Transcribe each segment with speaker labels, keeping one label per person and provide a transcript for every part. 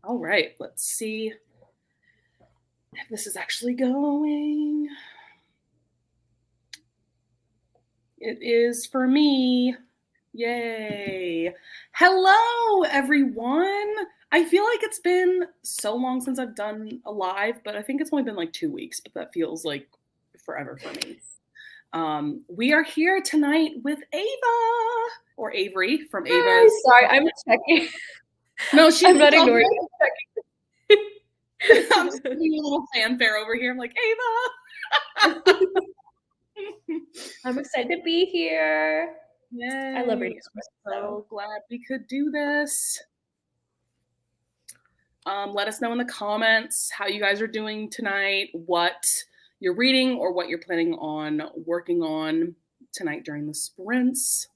Speaker 1: All right, let's see if this is actually going. It is for me. Yay. Hello, everyone. I feel like it's been so long since I've done a live, but I think it's only been like 2 weeks, but that feels like forever for me. We are here tonight with Ava, or Avery from
Speaker 2: Hi,
Speaker 1: Ava's.
Speaker 2: sorry, I'm checking.
Speaker 1: No,
Speaker 2: I'm not
Speaker 1: it's all
Speaker 2: ignoring
Speaker 1: good.
Speaker 2: you.
Speaker 1: I'm just giving you a little fanfare over here. I'm like, Ava.
Speaker 2: I'm excited to be here.
Speaker 1: Yay.
Speaker 2: I love reading.
Speaker 1: I'm so glad we could do this. Let us know in the comments how you guys are doing tonight, what you're reading or what you're planning on working on tonight during the sprints.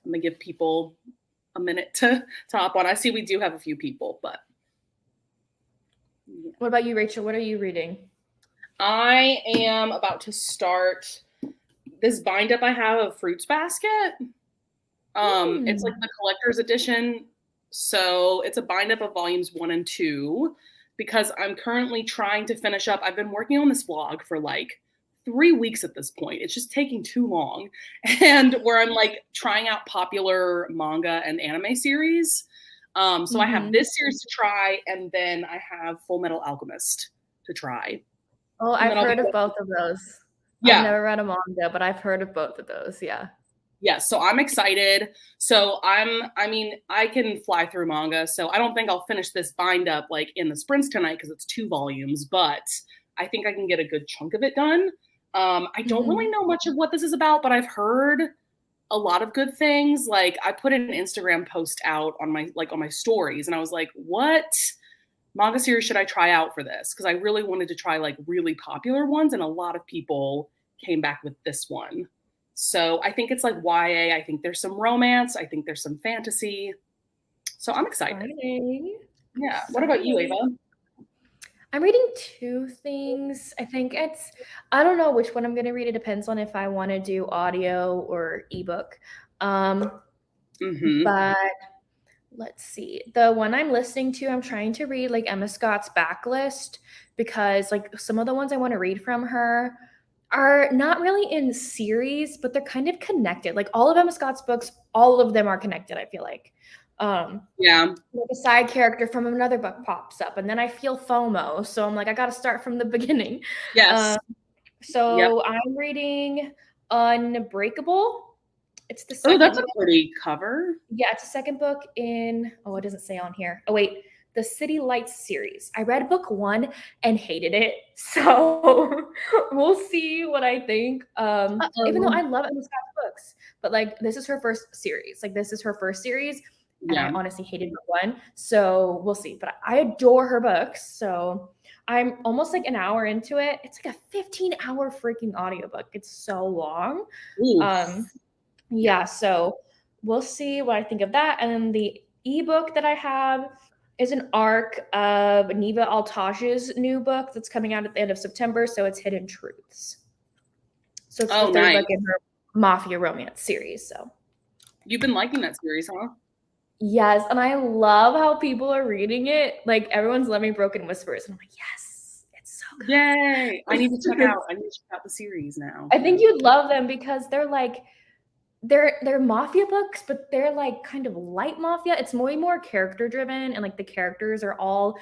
Speaker 1: I'm gonna give people a minute to hop on. I see we do have a few people, but
Speaker 2: yeah. What about you, Rachel? What are you reading?
Speaker 1: I am about to start this bind up I have of Fruits Basket. It's like the collector's edition. So it's a bind up of volumes 1 and 2 because I'm currently trying to finish up. I've been working on this vlog for like 3 weeks at this point. It's just taking too long. And where I'm like trying out popular manga and anime series. So I have this series to try, and then I have Full Metal Alchemist to try.
Speaker 2: Oh, I've heard of both of those.
Speaker 1: Yeah.
Speaker 2: I've never read a manga, but I've heard of both of those. Yeah.
Speaker 1: Yeah, so I'm excited. So I mean, I can fly through manga, so I don't think I'll finish this bind up like in the sprints tonight because it's 2 volumes, but I think I can get a good chunk of it done. I don't really know much of what this is about, but I've heard a lot of good things. Like I put an Instagram post out on my stories, and I was like, what manga series should I try out for this? Because I really wanted to try like really popular ones, and a lot of people came back with this one. So I think it's like YA. I think there's some romance. I think there's some fantasy. So I'm excited. Yeah. What about you, Ava?
Speaker 2: I'm reading 2 things. I think I don't know which one I'm going to read. It depends on if I want to do audio or ebook. But let's see. The one I'm listening to, I'm trying to read like Emma Scott's backlist because like some of the ones I want to read from her are not really in series, but they're kind of connected. Like all of Emma Scott's books, all of them are connected, I feel like.
Speaker 1: Yeah.
Speaker 2: Like a side character from another book pops up, and then I feel FOMO. So I'm like, I got to start from the beginning.
Speaker 1: Yes.
Speaker 2: So I'm reading Unbreakable. It's the
Speaker 1: second. Oh, that's a pretty cover.
Speaker 2: Yeah, it's a second book in. Oh, it doesn't say on here. Oh wait, the City Lights series. I read book 1 and hated it, so we'll see what I think. Even though I love Emma Scott's books, but like this is her first series. Like this is her first series, and I honestly hated book 1. So we'll see. But I adore her books, so I'm almost like an hour into it. It's like a 15-hour freaking audiobook. It's so long. Yeah, so we'll see what I think of that. And then the ebook that I have is an arc of Neva Altaj's new book that's coming out at the end of September. So it's Hidden Truths. So it's the third book in her Mafia romance series. So
Speaker 1: you've been liking that series, huh?
Speaker 2: Yes, and I love how people are reading it. Like everyone's loving Broken Whispers, and I'm like, yes, it's so good.
Speaker 1: Yay! I need to check out the series now.
Speaker 2: I think you'd love them because they're like they're mafia books, but they're like kind of light mafia. It's way more character driven, and like the characters are all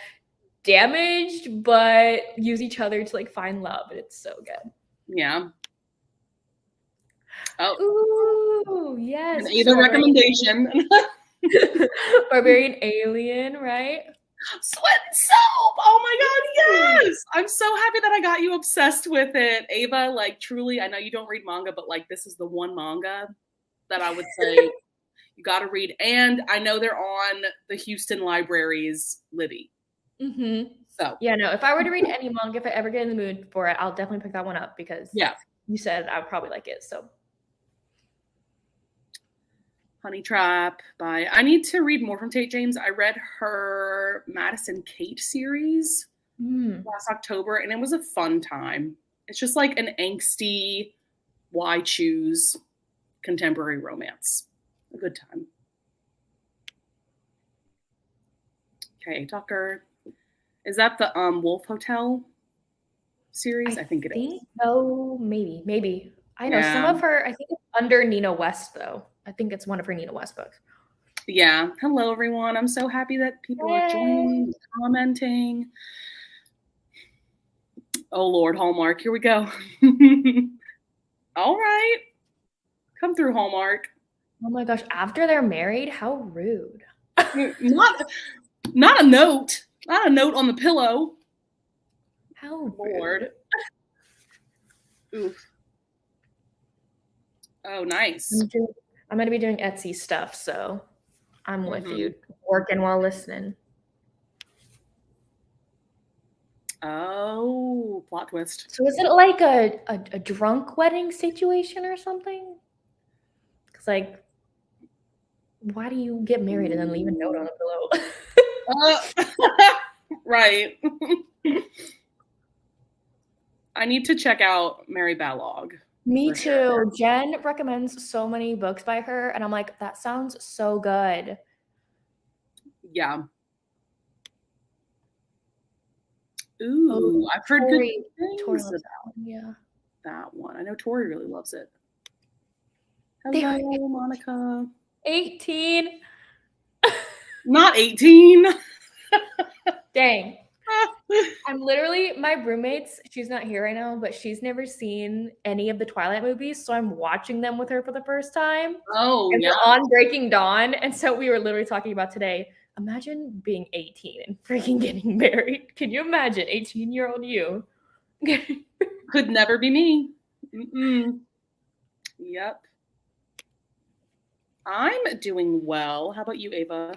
Speaker 2: damaged but use each other to like find love, and it's so good.
Speaker 1: Yeah.
Speaker 2: Oh yes,
Speaker 1: either recommendation.
Speaker 2: Barbarian Alien, right?
Speaker 1: Sweat and Soap. Oh my god, yes! I'm so happy that I got you obsessed with it, Ava. Like truly, I know you don't read manga, but like this is the one manga that I would say you got to read. And I know they're on the Houston Library's Libby. So
Speaker 2: yeah, no, if I were to read any manga, if I ever get in the mood for it, I'll definitely pick that one up because you said I would probably like it. So
Speaker 1: Honey Trap by, I need to read more from Tate James. I read her Madison Kate series last October, and it was a fun time. It's just like an angsty, why choose contemporary romance. A good time. Okay, Tucker. Is that the Wolf Hotel series? I think it is.
Speaker 2: Oh, maybe. I know some of her. I think it's under Nina West though. I think it's one of her Nina West books.
Speaker 1: Yeah. Hello, everyone. I'm so happy that people are joining, commenting. Oh, Lord, Hallmark. Here we go. All right. Come through, Hallmark.
Speaker 2: Oh my gosh. After they're married? How rude.
Speaker 1: Not a note. Not a note on the pillow.
Speaker 2: How
Speaker 1: Lord. Oof. Oh, nice.
Speaker 2: I'm going to be doing Etsy stuff, so I'm with you. Working while listening.
Speaker 1: Oh, plot twist.
Speaker 2: So is it like a drunk wedding situation or something? Because, like, why do you get married and then leave a note on the pillow?
Speaker 1: Right. I need to check out Mary Balog.
Speaker 2: Me too. Sure. Jen recommends so many books by her, and I'm like, that sounds so good.
Speaker 1: Yeah. Ooh, I've heard good things.
Speaker 2: Tori loves that one. Yeah.
Speaker 1: That one. I know Tori really loves it. Hello, Monica.
Speaker 2: 18.
Speaker 1: Not 18.
Speaker 2: Dang. I'm literally, my roommates, she's not here right now, but she's never seen any of the Twilight movies, so I'm watching them with her for the first time.
Speaker 1: Oh,
Speaker 2: and
Speaker 1: yeah.
Speaker 2: They're on Breaking Dawn, and so we were literally talking about today, imagine being 18 and freaking getting married. Can you imagine 18-year-old you?
Speaker 1: Could never be me. Mm-mm. Yep. I'm doing well. How about you, Ava?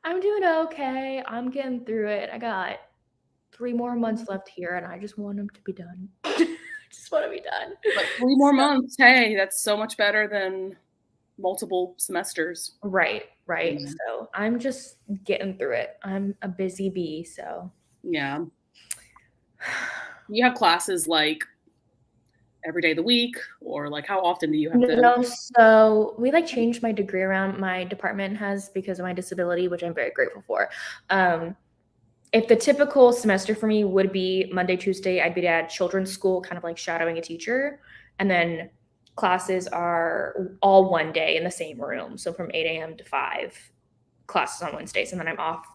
Speaker 2: I'm doing okay. I'm getting through it. I got 3 more months left here, and I just want them to be done. Just want to be done.
Speaker 1: But 3 more months. Hey, that's so much better than multiple semesters.
Speaker 2: Right. Mm-hmm. So I'm just getting through it. I'm a busy bee, so.
Speaker 1: Yeah. You have classes like every day of the week, or like how often do you have to?
Speaker 2: No, so we like changed my degree around. My department has because of my disability, which I'm very grateful for. If the typical semester for me would be Monday, Tuesday, I'd be at children's school, kind of like shadowing a teacher. And then classes are all one day in the same room. So from 8 a.m. to 5, classes on Wednesdays. And then I'm off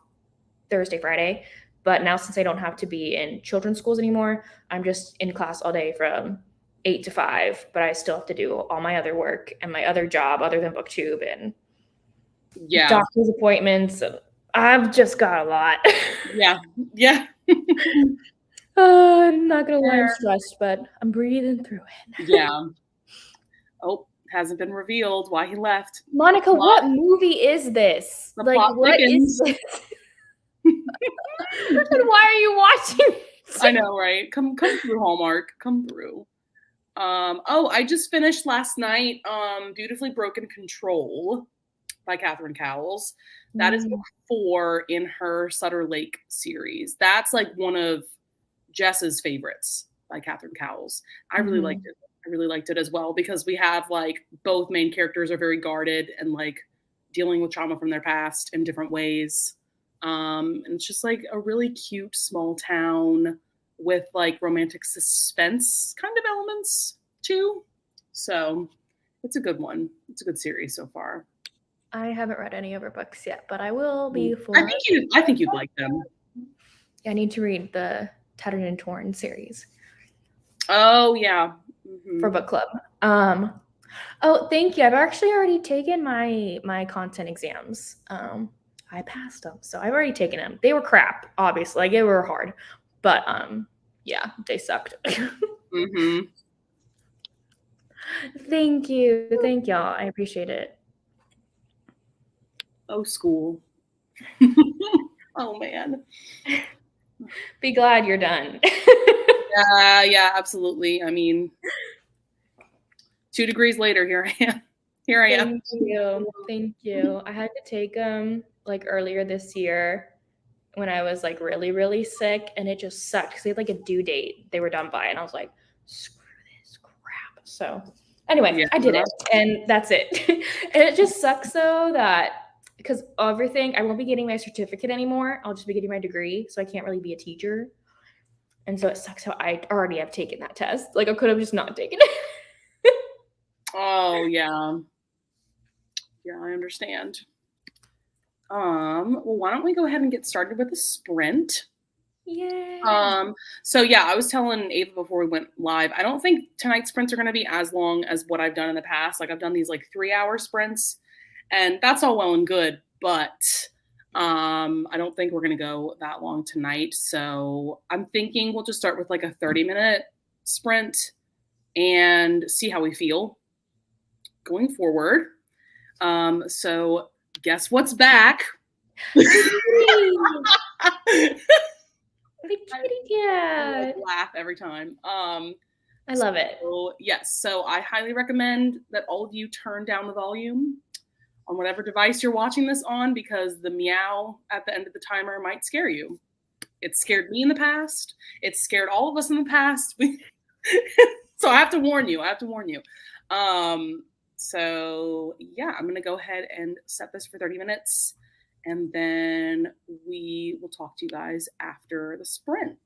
Speaker 2: Thursday, Friday. But now since I don't have to be in children's schools anymore, I'm just in class all day from 8 to 5. But I still have to do all my other work and my other job other than BookTube and doctor's appointments. I've just got a lot.
Speaker 1: Yeah.
Speaker 2: I'm not gonna lie, I'm stressed, but I'm breathing through it.
Speaker 1: Yeah. Oh, hasn't been revealed why he left.
Speaker 2: Monica, what movie is this? Like, what is this? And why are you watching it?
Speaker 1: I know, right? Come through, Hallmark. Come through. I just finished last night Beautifully Broken Control by Catherine Cowles. That is book 4 in her Sutter Lake series. That's like one of Jess's favorites by Catherine Cowles. I really liked it. I really liked it as well because we have like both main characters are very guarded and like dealing with trauma from their past in different ways. And it's just like a really cute small town with like romantic suspense kind of elements too. So it's a good one. It's a good series so far.
Speaker 2: I haven't read any of her books yet, but I will be
Speaker 1: I think you'd like them.
Speaker 2: I need to read the Tattered and Torn series.
Speaker 1: Oh yeah.
Speaker 2: For book club. Oh, thank you. I've actually already taken my content exams. I passed them, so I've already taken them. They were crap, obviously. Like, they were hard, but yeah, they sucked. Thank y'all. I appreciate it.
Speaker 1: Oh, school. Oh man.
Speaker 2: Be glad you're done.
Speaker 1: Yeah, absolutely. I mean, 2 degrees later, here I am. Thank
Speaker 2: you. I had to take them like earlier this year when I was like really, really sick, and it just sucked because they had like a due date they were done by, and I was like, screw this crap. So anyway, I did it, and that's it. And it just sucks though that because everything, I won't be getting my certificate anymore. I'll just be getting my degree. So I can't really be a teacher. And so it sucks how I already have taken that test. Like I could have just not taken it.
Speaker 1: Oh yeah. Yeah, I understand. Well, why don't we go ahead and get started with the sprint?
Speaker 2: Yeah.
Speaker 1: So yeah, I was telling Ava before we went live, I don't think tonight's sprints are going to be as long as what I've done in the past. Like I've done these like 3-hour sprints, and that's all well and good, but I don't think we're going to go that long tonight. So I'm thinking we'll just start with like a 30-minute sprint and see how we feel going forward. So guess what's back?
Speaker 2: The kitty cat.
Speaker 1: I laugh every time.
Speaker 2: I love it.
Speaker 1: Yes, so I highly recommend that all of you turn down the volume on whatever device you're watching this on, because the meow at the end of the timer might scare you. It scared me in the past. It scared all of us in the past. So I have to warn you. So yeah, I'm gonna go ahead and set this for 30 minutes, and then we will talk to you guys after the sprint.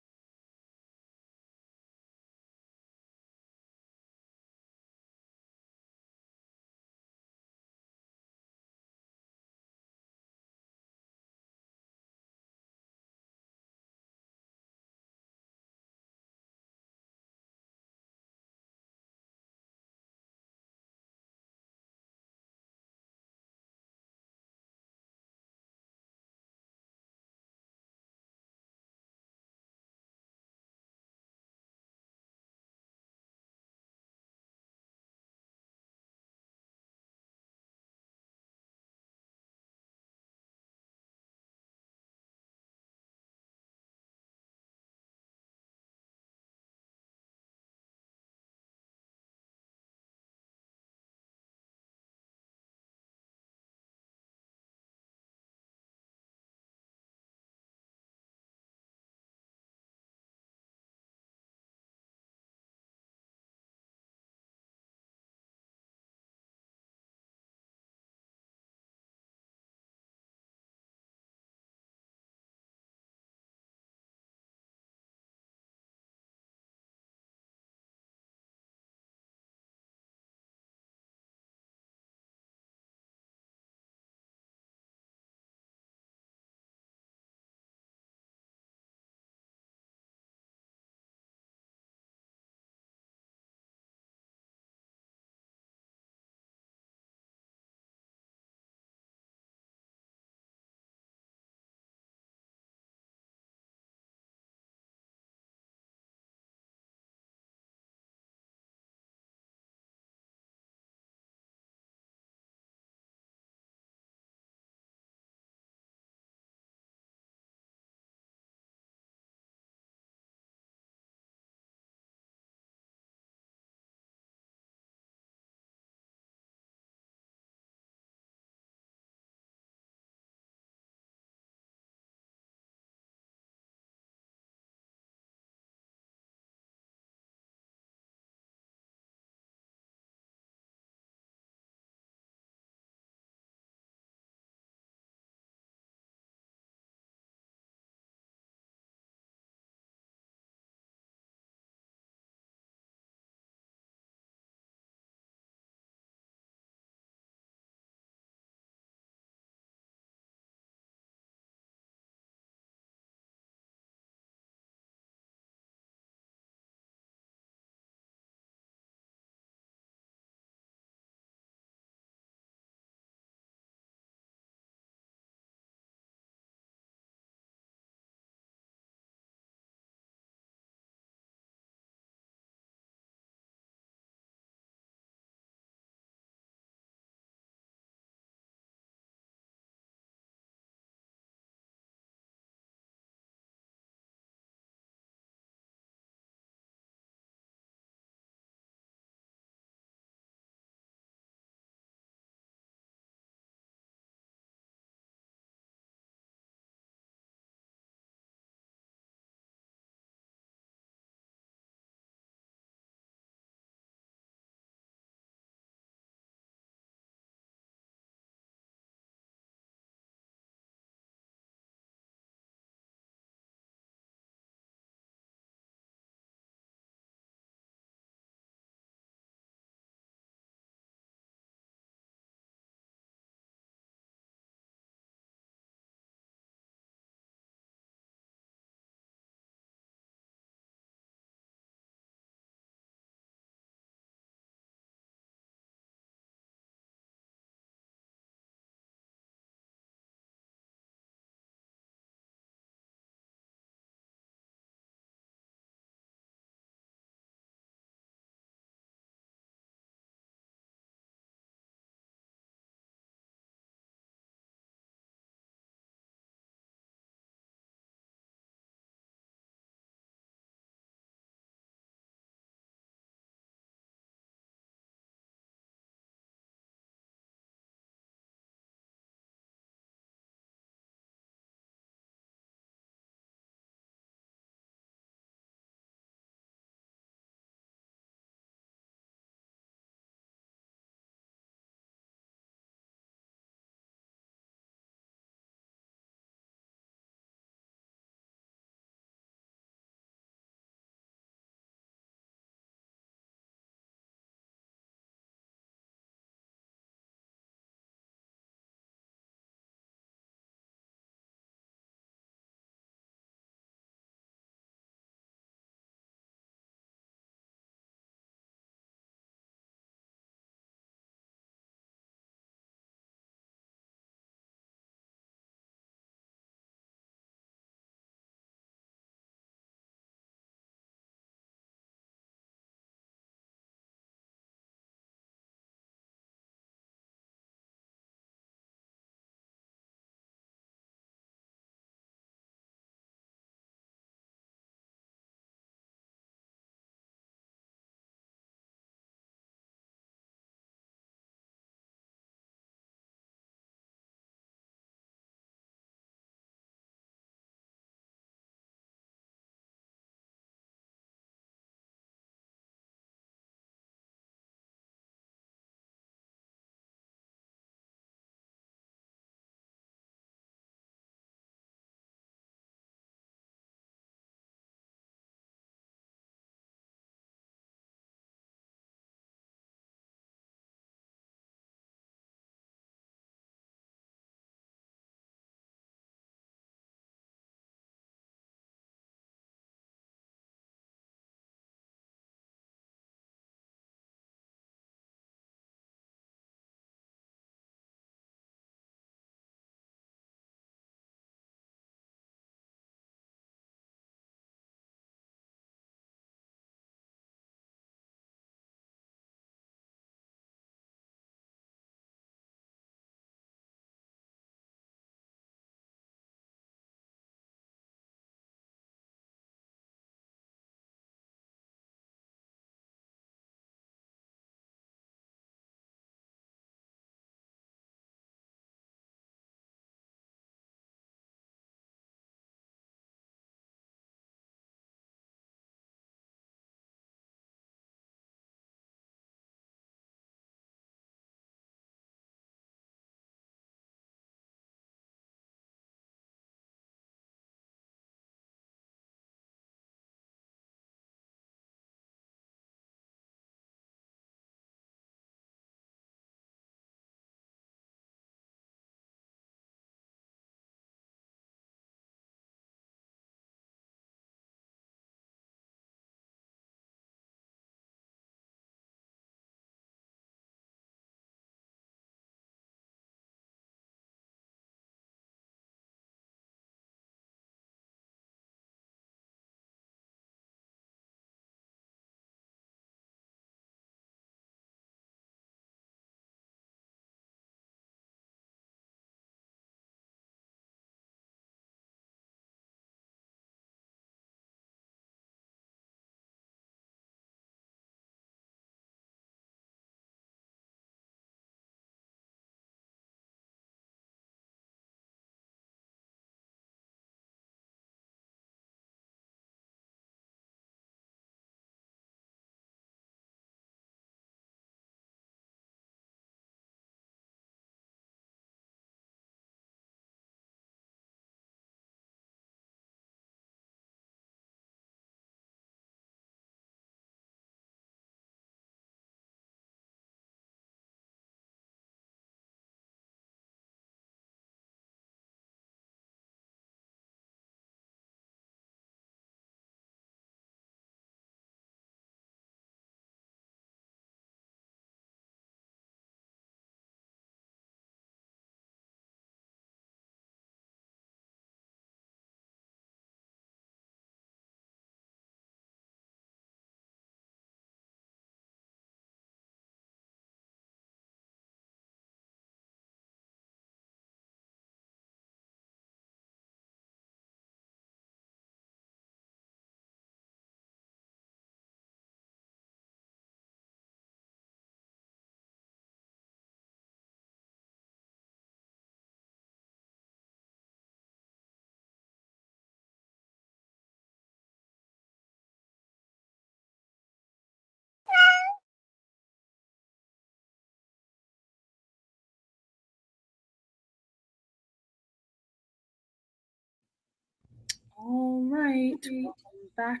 Speaker 1: All right. Welcome back,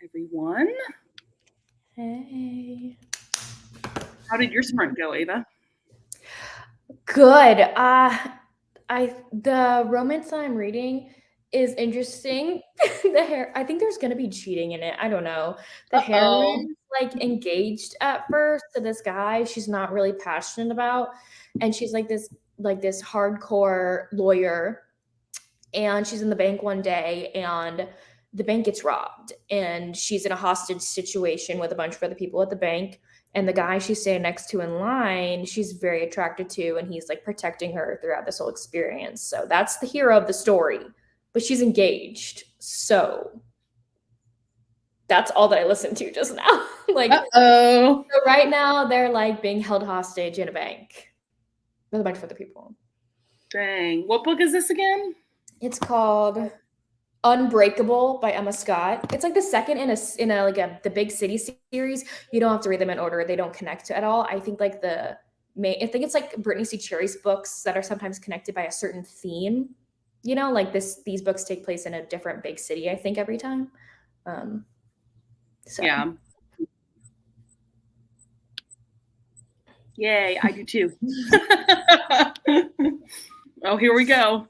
Speaker 1: everyone.
Speaker 2: Hey.
Speaker 1: How did your sprint go, Ava?
Speaker 2: Good. The romance that I'm reading is interesting. I think there's gonna be cheating in it. I don't know. The
Speaker 1: Uh-oh.
Speaker 2: heroine's like engaged at first to this guy she's not really passionate about, and she's like this hardcore lawyer, and she's in the bank one day and the bank gets robbed and she's in a hostage situation with a bunch of other people at the bank, and the guy she's standing next to in line she's very attracted to, and he's like protecting her throughout this whole experience. So that's the hero of the story, but she's engaged, so that's all that I listened to just now. Like,
Speaker 1: uh-oh.
Speaker 2: So right now they're like being held hostage in a bank with a bunch of other people.
Speaker 1: Dang. What book is this again?
Speaker 2: It's called Unbreakable by Emma Scott. It's like the second in the Big City series. You don't have to read them in order; they don't connect at all. I think I think it's like Brittany C. Cherry's books that are sometimes connected by a certain theme. Like these books take place in a different big city, I think, every time.
Speaker 1: Yeah. Yay, I do too. Oh, here we go.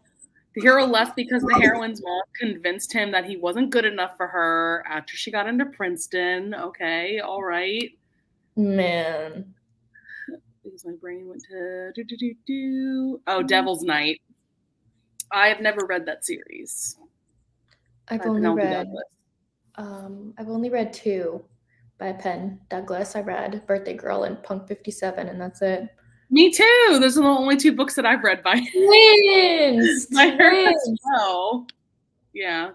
Speaker 1: The hero left because the heroine's mom convinced him that he wasn't good enough for her after she got into Princeton. Okay, all right.
Speaker 2: Man.
Speaker 1: Because my brain went to Devil's Night. I have never read that series.
Speaker 2: I've only read two by Penn Douglas. I read Birthday Girl and Punk 57, and that's it.
Speaker 1: Me too. Those are the only two books that I've read by
Speaker 2: Twins.
Speaker 1: her as well. Yeah.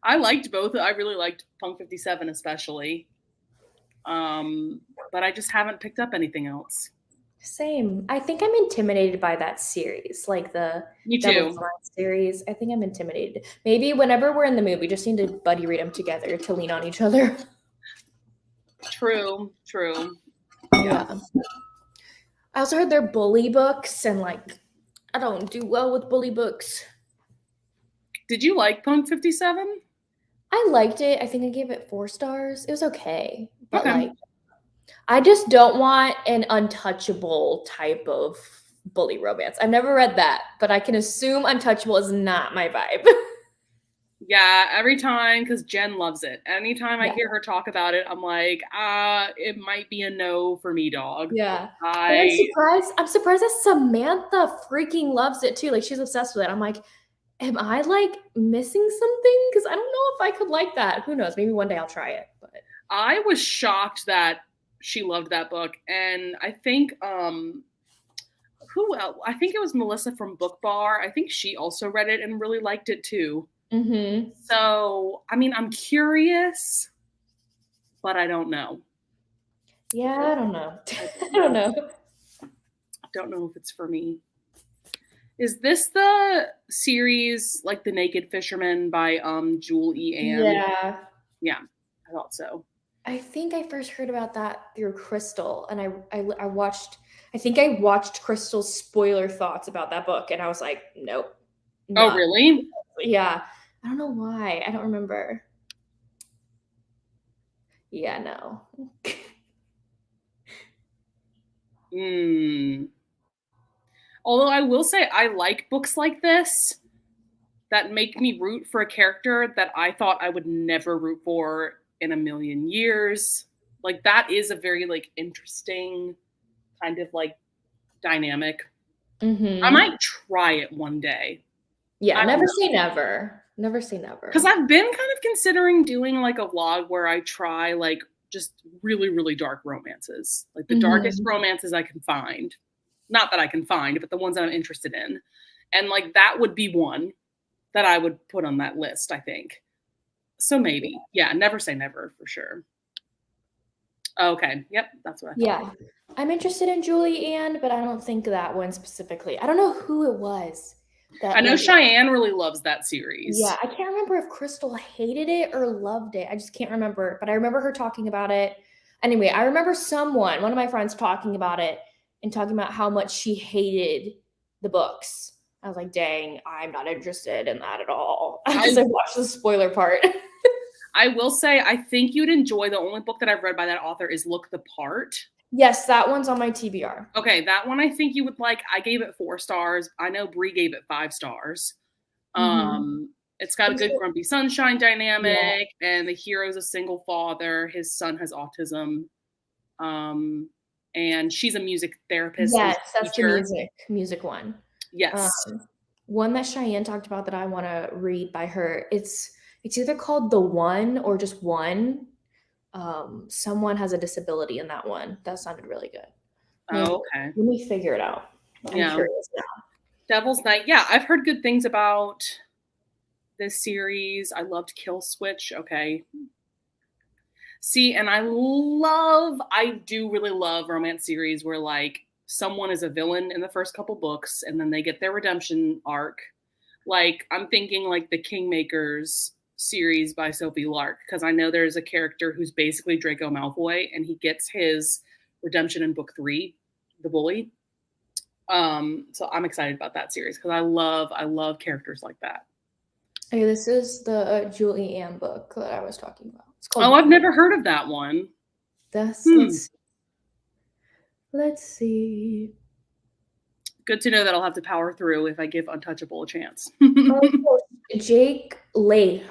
Speaker 1: I liked both. I really liked Punk 57 especially. But I just haven't picked up anything else.
Speaker 2: Same. I think I'm intimidated by that series, like the
Speaker 1: Devil's
Speaker 2: Night series. I think I'm intimidated. Maybe whenever we're in the mood, we just need to buddy read them together to lean on each other.
Speaker 1: True.
Speaker 2: Yeah. I also heard they're bully books, and like, I don't do well with bully books.
Speaker 1: Did you like Punk 57?
Speaker 2: I liked it. I think I gave it 4 stars. It was okay. But
Speaker 1: okay.
Speaker 2: I just don't want an untouchable type of bully romance. I've never read that, but I can assume untouchable is not my vibe.
Speaker 1: Yeah, every time, because Jen loves it. Anytime I hear her talk about it, I'm like, it might be a no for me, dog.
Speaker 2: Yeah. I'm surprised that Samantha freaking loves it too. Like, she's obsessed with it. I'm like, am I like missing something? Because I don't know if I could like that. Who knows? Maybe one day I'll try it. But
Speaker 1: I was shocked that she loved that book. And I think who else? I think it was Melissa from Book Bar. I think she also read it and really liked it too.
Speaker 2: Mm-hmm.
Speaker 1: So, I mean, I'm curious, but I don't know.
Speaker 2: Yeah, I don't know. I don't know.
Speaker 1: I don't know if it's for me. Is this the series like The Naked Fisherman by Jewel E. Ann?
Speaker 2: Yeah.
Speaker 1: Yeah, I thought so.
Speaker 2: I think I first heard about that through Crystal, and I watched Crystal's spoiler thoughts about that book, and I was like, nope.
Speaker 1: Oh, really?
Speaker 2: Yeah. I don't know why. I don't remember. Yeah, no.
Speaker 1: Although I will say I like books like this that make me root for a character that I thought I would never root for in a million years. Like, that is a very like interesting kind of like dynamic.
Speaker 2: Mm-hmm.
Speaker 1: I might try it one day.
Speaker 2: Yeah, never say never. Never say never.
Speaker 1: Because I've been kind of considering doing like a vlog where I try like just really, really dark romances. Like the darkest romances I can find. Not that I can find, but the ones that I'm interested in. And like that would be one that I would put on that list, I think. So maybe. Yeah, never say never for sure. Okay. Yep, that's what I thought.
Speaker 2: Yeah. I'm interested in Julie Ann, but I don't think that one specifically. I don't know who it was.
Speaker 1: I know Cheyenne really loves that series.
Speaker 2: Yeah, I can't remember if Crystal hated it or loved it. I just can't remember. But I remember her talking about it. Anyway, I remember one of my friends talking about it and talking about how much she hated the books. I was like, dang, I'm not interested in that at all. Because I watched the spoiler part.
Speaker 1: I will say, I think you'd enjoy, the only book that I've read by that author is Look the Part.
Speaker 2: Yes, that one's on my TBR.
Speaker 1: Okay, that one I think you would like. I gave it 4 stars. I know Bree gave it 5 stars. It's got a good grumpy sunshine dynamic, and the hero's a single father. His son has autism, and she's a music therapist.
Speaker 2: Yes, that's the music one.
Speaker 1: Yes.
Speaker 2: One that Cheyenne talked about that I want to read by her. It's either called The One or just One. Someone has a disability in that one. That sounded really good.
Speaker 1: Okay.
Speaker 2: Let me figure it out. I'm curious now.
Speaker 1: Devil's Night. Yeah, I've heard good things about this series. I loved Kill Switch. Okay. See, and I do really love romance series where like someone is a villain in the first couple books and then they get their redemption arc. Like I'm thinking like the Kingmakers series by Sophie Lark, because I know there's a character who's basically Draco Malfoy and he gets his redemption in book 3, the bully. So I'm excited about that series because I love characters like that.
Speaker 2: Okay, this is the Julie Ann book that I was talking about.
Speaker 1: It's called I've never heard of that one.
Speaker 2: Let's see.
Speaker 1: Good to know that I'll have to power through if I give Untouchable a chance.
Speaker 2: Jake Lake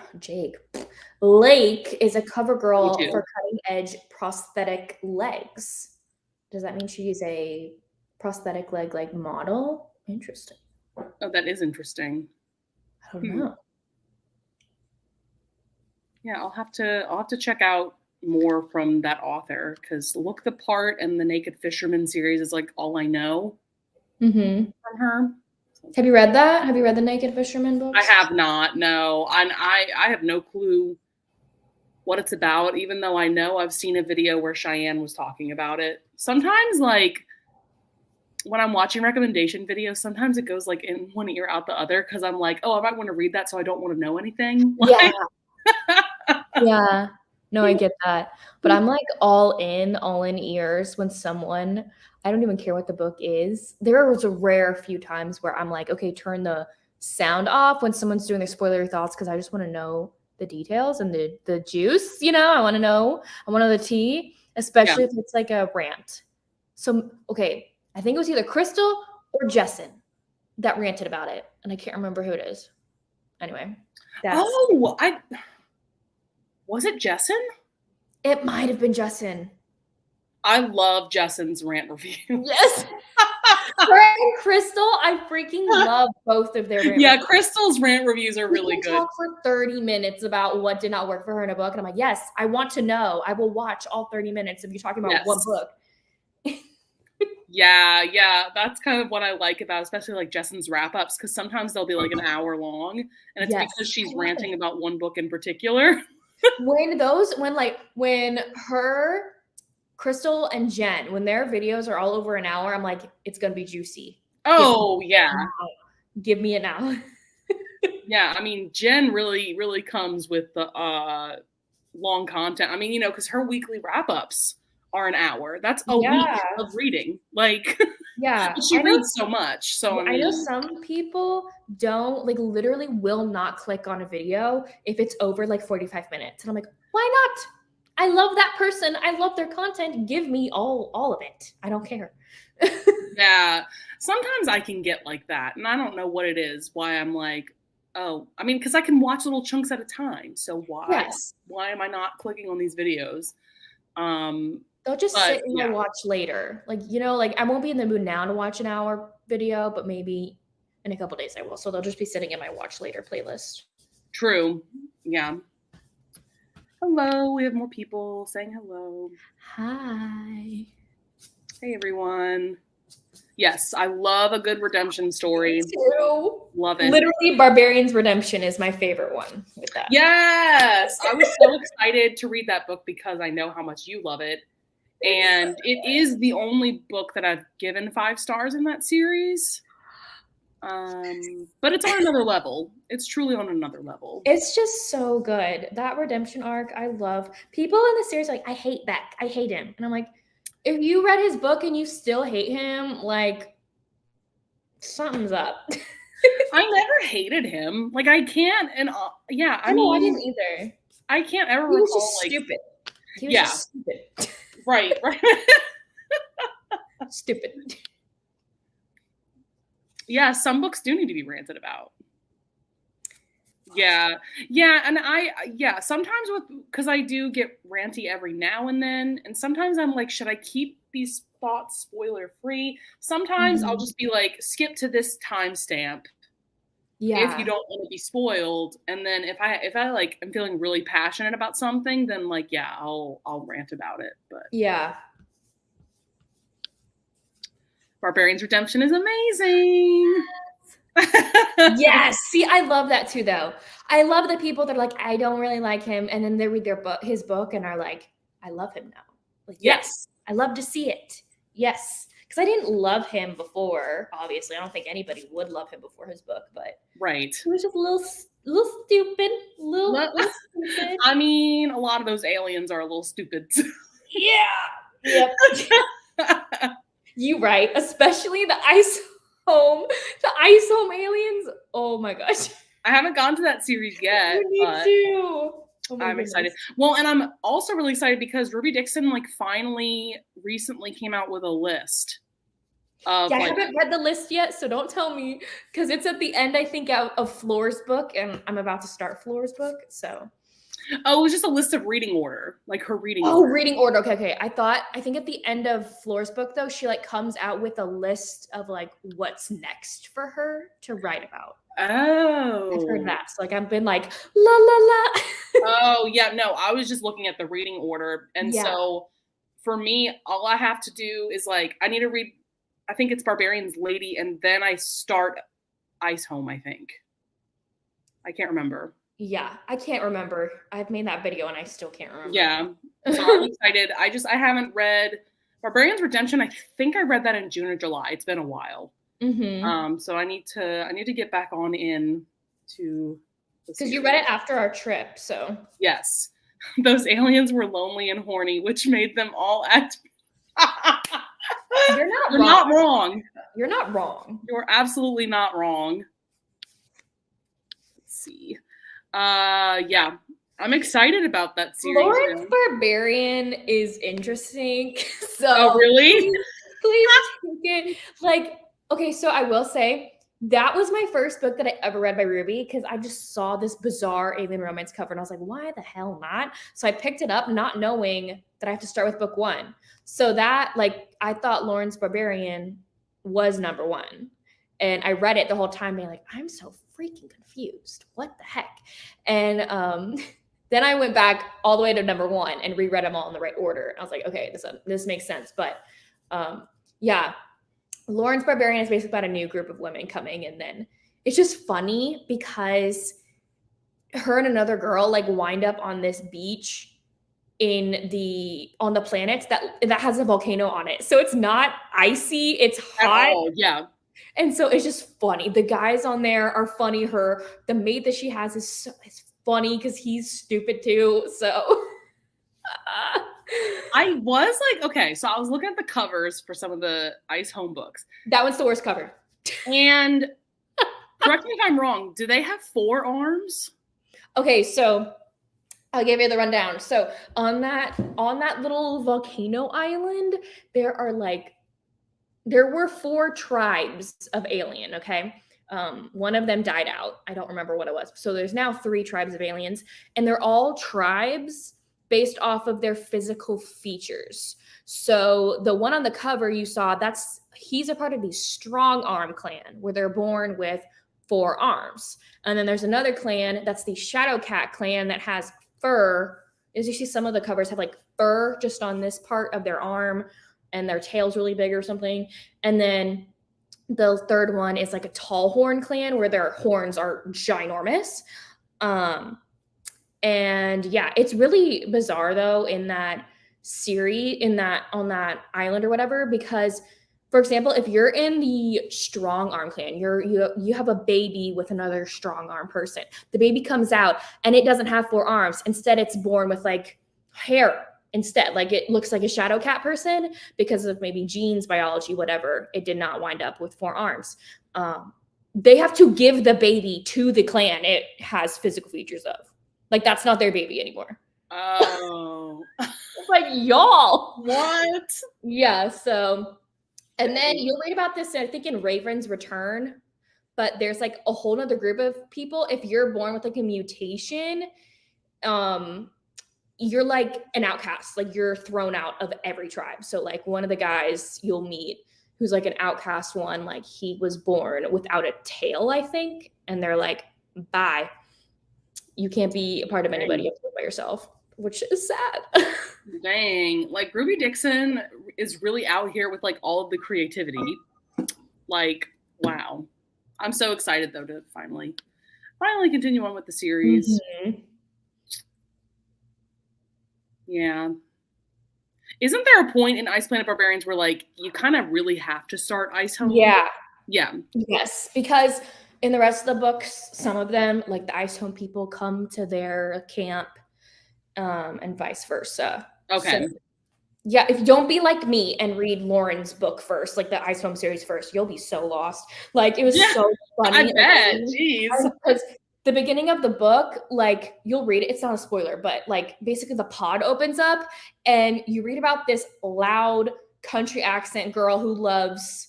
Speaker 2: is a cover girl for Cutting Edge Prosthetic Legs. Does that mean she's a prosthetic leg like model? Interesting.
Speaker 1: Oh, that is interesting.
Speaker 2: I don't know.
Speaker 1: Yeah, I'll have to check out more from that author because Look the Part and the Naked Fisherman series is like all I know from her.
Speaker 2: Have you read that? Have you read the Naked Fisherman books?
Speaker 1: I have not, no. And I have no clue what it's about, even though I know I've seen a video where Cheyenne was talking about it. Sometimes, like, when I'm watching recommendation videos, sometimes it goes, like, in one ear, out the other, because I'm like, oh, I might want to read that, so I don't want to know anything.
Speaker 2: Yeah. Yeah. No, I get that. But I'm, like, all in ears when someone... I don't even care what the book is. There was a rare few times where I'm like, okay, turn the sound off when someone's doing their spoilery thoughts because I just want to know the details and the juice, I want to know the tea, especially if it's like a rant. So, okay, I think it was either Crystal or Jessin that ranted about it, and I can't remember who it is. Anyway.
Speaker 1: Was it Jessin?
Speaker 2: It might have been Jessin.
Speaker 1: I love Jessin's rant review.
Speaker 2: Yes. Her and Crystal, I freaking love both of their rant reviews.
Speaker 1: Crystal's rant reviews are really good.
Speaker 2: Talk for 30 minutes about what did not work for her in a book. And I'm like, yes, I want to know. I will watch all 30 minutes of you talking about one book.
Speaker 1: Yeah. That's kind of what I like about, especially like Jessin's wrap-ups, because sometimes they'll be like an hour long. And it's because she's ranting about one book in particular. when her... Crystal and Jen, when their videos are all over an hour, I'm like, it's going to be juicy. Oh, yeah.
Speaker 2: Give me it now.
Speaker 1: Yeah, I mean, Jen really, really comes with the long content. I mean, because her weekly wrap-ups are an hour. That's a week of reading. Like, she reads so much. So
Speaker 2: I know some people don't, like, literally will not click on a video if it's over, like, 45 minutes. And I'm like, why not? I love that person. I love their content. Give me all of it. I don't care.
Speaker 1: Yeah. Sometimes I can get like that. And I don't know what it is, why I'm like, oh, I mean, because I can watch little chunks at a time. So why am I not clicking on these videos?
Speaker 2: They'll just sit and watch later. Like, I won't be in the mood now to watch an hour video, but maybe in a couple days I will. So they'll just be sitting in my watch later playlist.
Speaker 1: True. Yeah. Hello, we have more people saying hello.
Speaker 2: Hi.
Speaker 1: Hey, everyone. Yes, I love a good redemption story.
Speaker 2: Me too.
Speaker 1: Love it.
Speaker 2: Literally, Barbarian's Redemption is my favorite one with that.
Speaker 1: Yes, I was so excited to read that book because I know how much you love it. And it is the only book that I've given 5 stars in that series. But it's on another level. It's truly on another level.
Speaker 2: It's just so good. That redemption arc, I love. People in the series are like, I hate Beck. I hate him. And I'm like, if you read his book and you still hate him, like, something's up.
Speaker 1: I never hated him. Like I can't, and yeah, I
Speaker 2: No, I
Speaker 1: mean,
Speaker 2: didn't either.
Speaker 1: I can't ever
Speaker 2: He was
Speaker 1: recall
Speaker 2: just
Speaker 1: like,
Speaker 2: stupid. He was
Speaker 1: yeah,
Speaker 2: just stupid.
Speaker 1: right, right.
Speaker 2: Stupid.
Speaker 1: Yeah, some books do need to be ranted about. Yeah, yeah, and sometimes because I do get ranty every now and then, and sometimes I'm like, should I keep these thoughts spoiler free? Sometimes I'll just be like, skip to this timestamp if you
Speaker 2: Yeah.
Speaker 1: don't want to be spoiled, and then if I like am feeling really passionate about something, then like yeah, I'll rant about it. But
Speaker 2: Yeah.
Speaker 1: Barbarian's Redemption is amazing.
Speaker 2: Yes. See, I love that too, though. I love the people that are like, I don't really like him, and then they read his book, and are like, I love him now. Like, yes, I love to see it. Yes, because I didn't love him before. Obviously, I don't think anybody would love him before his book, but
Speaker 1: Right.
Speaker 2: he was just a little stupid, little stupid.
Speaker 1: I mean, a lot of those aliens are a little stupid.
Speaker 2: Yeah. Yep. You right, especially the ice home aliens. Oh my gosh.
Speaker 1: I haven't gone to that series yet.
Speaker 2: Me too. Oh
Speaker 1: I'm excited. Well, and I'm also really excited because Ruby Dixon like finally recently came out with a list of
Speaker 2: I haven't read the list yet, so don't tell me, because it's at the end, I think, of Floor's book, and I'm about to start Floor's book. So
Speaker 1: it was just a list of reading order, like her reading
Speaker 2: order.
Speaker 1: order.
Speaker 2: Reading order. Okay. I think at the end of Floor's book, though, she like comes out with a list of like what's next for her to write about.
Speaker 1: Oh,
Speaker 2: I've heard that. So like I've been like la la la.
Speaker 1: Oh yeah, no, I was just looking at the reading order, and so for me, all I have to do is like I need to read. I think it's Barbarian's Lady, and then I start Ice Home. I think I can't remember.
Speaker 2: Yeah, I can't remember. I've made that video and I still can't remember.
Speaker 1: Yeah, so I'm excited. I haven't read Barbarian's Redemption. I think I read that in June or July. It's been a while. So I need to get back on in to
Speaker 2: because you read it after our trip. So
Speaker 1: yes, those aliens were lonely and horny, which made them all act.
Speaker 2: You're not wrong. You're not wrong.
Speaker 1: You're absolutely not wrong. Let's see. Yeah, I'm excited about that series.
Speaker 2: Lawrence Barbarian is interesting. So
Speaker 1: oh, really?
Speaker 2: Please take it. Like, okay, so I will say that was my first book that I ever read by Ruby, because I just saw this bizarre alien romance cover and I was like, why the hell not? So I picked it up not knowing that I have to start with book 1. So that, like, I thought Lawrence Barbarian was number 1. And I read it the whole time being like, I'm so freaking confused. What the heck? And then I went back all the way to number 1 and reread them all in the right order. And I was like, okay, this makes sense. But yeah, Lawrence Barbarian is basically about a new group of women coming. And then it's just funny because her and another girl like wind up on this beach on the planet that has a volcano on it. So it's not icy, it's hot.
Speaker 1: Yeah.
Speaker 2: And so it's just funny. The guys on there are funny. The mate that she has is funny because he's stupid too. So
Speaker 1: I was like, okay, so I was looking at the covers for some of the Ice Home books.
Speaker 2: That one's the worst cover.
Speaker 1: And correct me if I'm wrong, do they have 4 arms?
Speaker 2: Okay, so I'll give you the rundown. So on that little volcano island, there were 4 tribes of alien, okay? One of them died out. I don't remember what it was. So there's now 3 tribes of aliens, and they're all tribes based off of their physical features. So the one on the cover you saw, he's a part of the Strong Arm clan, where they're born with 4 arms. And then there's another clan, that's the Shadow Cat clan, that has fur. As you see, some of the covers have like fur just on this part of their arm, and their tail's really big or something. And then the third one is like a Tall Horn clan, where their horns are ginormous. And yeah, it's really bizarre though in that series, on that island or whatever, because for example, if you're in the Strong Arm clan, you have a baby with another Strong Arm person. The baby comes out and it doesn't have 4 arms. Instead, it's born with like hair. Instead, like it looks like a Shadow Cat person because of maybe genes, biology, whatever. It did not wind up with 4 arms. they have to give the baby to the clan it has physical features of. Like, that's not their baby anymore.
Speaker 1: Oh.
Speaker 2: It's like, y'all.
Speaker 1: What?
Speaker 2: Yeah, so, and then you'll read about this, I think, in Raven's Return, but there's like a whole nother group of people. If you're born with like a mutation, you're like an outcast, like you're thrown out of every tribe. So like one of the guys you'll meet who's like an outcast one, like he was born without a tail, I think, and they're like, bye, you can't be a part of anybody, you have to live by yourself, which is sad.
Speaker 1: Dang, like Ruby Dixon is really out here with like all of the creativity. Like, wow. I'm so excited though to finally continue on with the series.
Speaker 2: Mm-hmm.
Speaker 1: Yeah. Isn't there a point in Ice Planet Barbarians where like you kind of really have to start Ice Home?
Speaker 2: Yeah.
Speaker 1: Yeah.
Speaker 2: Yes, because in the rest of the books, some of them, like the Ice Home people, come to their camp, and vice versa.
Speaker 1: Okay.
Speaker 2: So, yeah, if you don't be like me and read Lauren's book first, like the Ice Home series first, you'll be so lost. Like, it was so funny.
Speaker 1: I bet. Jeez.
Speaker 2: Because the beginning of the book, like, you'll read it. It's not a spoiler, but like basically the pod opens up and you read about this loud country accent girl who loves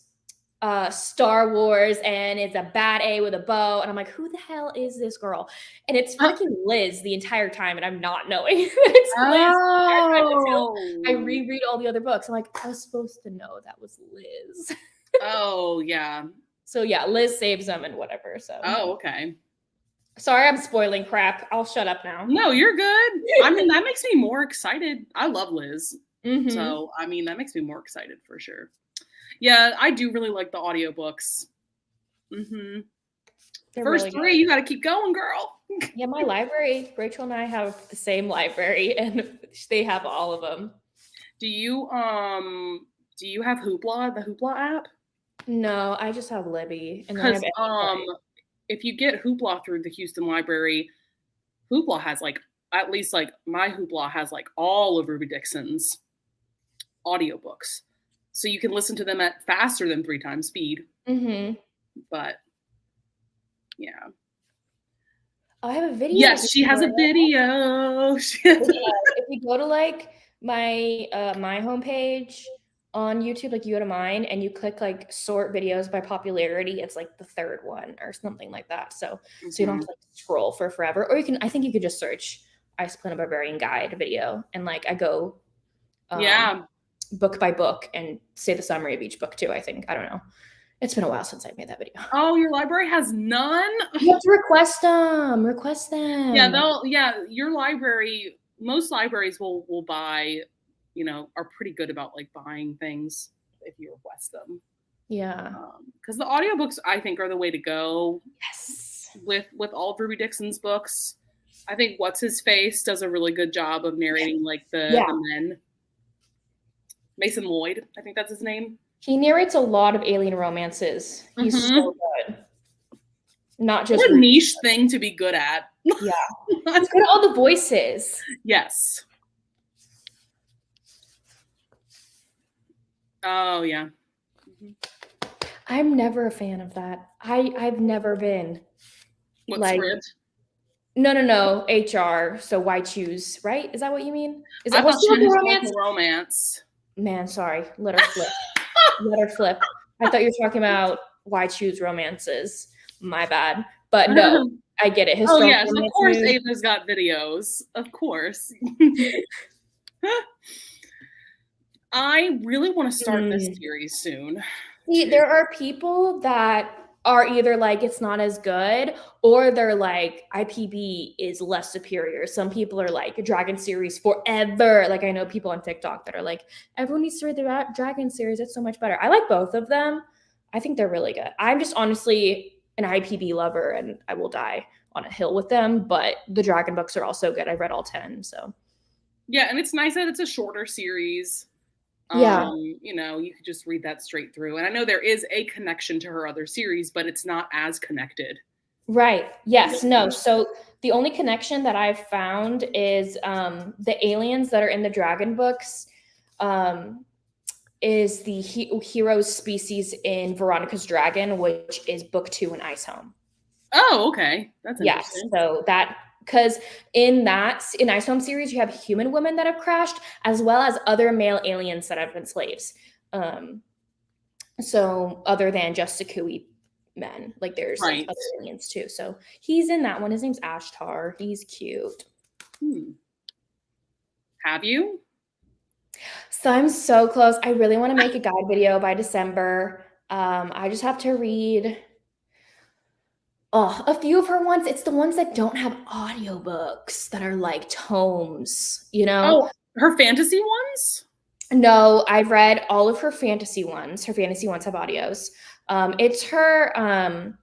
Speaker 2: Star Wars and is a bad A with a bow. And I'm like, who the hell is this girl? And it's freaking Liz the entire time. And I'm not knowing that it's Liz until I reread all the other books. I'm like, I was supposed to know that was Liz.
Speaker 1: Oh, yeah.
Speaker 2: So yeah, Liz saves them and whatever. So.
Speaker 1: Oh, okay.
Speaker 2: Sorry, I'm spoiling crap. I'll shut up now.
Speaker 1: No, you're good. I mean, that makes me more excited. I love Liz.
Speaker 2: Mm-hmm.
Speaker 1: So, I mean, that makes me more excited for sure. Yeah, I do really like the audiobooks. Mm-hmm. First really 3, you got to keep going, girl.
Speaker 2: Yeah, my library, Rachel and I have the same library, and they have all of them.
Speaker 1: Do you have Hoopla, the Hoopla app?
Speaker 2: No, I just have Libby. And
Speaker 1: because if you get Hoopla through the Houston Library, Hoopla has like, at least like my Hoopla has like all of Ruby Dixon's audiobooks. So you can listen to them at faster than 3 times speed.
Speaker 2: Mm-hmm.
Speaker 1: But yeah.
Speaker 2: I have a video.
Speaker 1: Yes, she has a video.
Speaker 2: If you go to like my my homepage on YouTube, like you go to mine and you click like sort videos by popularity, it's like the 3rd one or something like that. So so you don't have to like scroll for forever. Or you can, I think you could just search Ice Planet Barbarian Guide video, and like I go book by book and say the summary of each book too, I think. I don't know. It's been a while since I made that video.
Speaker 1: Oh, your library has none?
Speaker 2: You have to request them. Request them.
Speaker 1: Yeah, your library, most libraries will buy, you know, are pretty good about like buying things if you request them.
Speaker 2: Yeah.
Speaker 1: Because the audiobooks, I think, are the way to go.
Speaker 2: Yes.
Speaker 1: With all of Ruby Dixon's books. I think What's His Face does a really good job of narrating like the men. Mason Lloyd, I think that's his name.
Speaker 2: He narrates a lot of alien romances. He's so good. Not just
Speaker 1: what a niche thing to be good at.
Speaker 2: Yeah. He's good at all the voices.
Speaker 1: Yes. Oh, yeah.
Speaker 2: I'm never a fan of that. I've never been.
Speaker 1: What script?
Speaker 2: No. HR. So why choose, right? Is that what you mean? Is that
Speaker 1: what's romance?
Speaker 2: Man, sorry. Let her flip. Let her flip. I thought you were talking about why choose romances. My bad. But no, I get it.
Speaker 1: Oh, yes. Of course, Ava's got videos. Of course. I really want to start this series soon.
Speaker 2: See, there are people that are either like, it's not as good, or they're like, IPB is less superior. Some people are like, Dragon series forever. Like, I know people on TikTok that are like, everyone needs to read the Dragon series. It's so much better. I like both of them. I think they're really good. I'm just honestly an IPB lover, and I will die on a hill with them. But the Dragon books are also good. I've read all 10, so.
Speaker 1: Yeah, and it's nice that it's a shorter series.
Speaker 2: Yeah.
Speaker 1: You know, you could just read that straight through. And I know there is a connection to her other series, but it's not as connected.
Speaker 2: Right. Yes. No. So the only connection that I've found is the aliens that are in the Dragon books. is the hero's species in Veronica's Dragon, which is book 2 in Ice Home.
Speaker 1: Oh, okay. That's interesting.
Speaker 2: Yes, so that, because in Ice Home series, you have human women that have crashed, as well as other male aliens that have been slaves. So other than just Sakui men, like there's like other aliens too. So he's in that one. His name's Ashtar. He's cute.
Speaker 1: Have you?
Speaker 2: So I'm so close. I really want to make a guide video by December. I just have to read a few of her ones. It's the ones that don't have audiobooks that are like tomes, you know?
Speaker 1: Oh, her fantasy ones?
Speaker 2: No, I've read all of her fantasy ones. Her fantasy ones have audios. It's her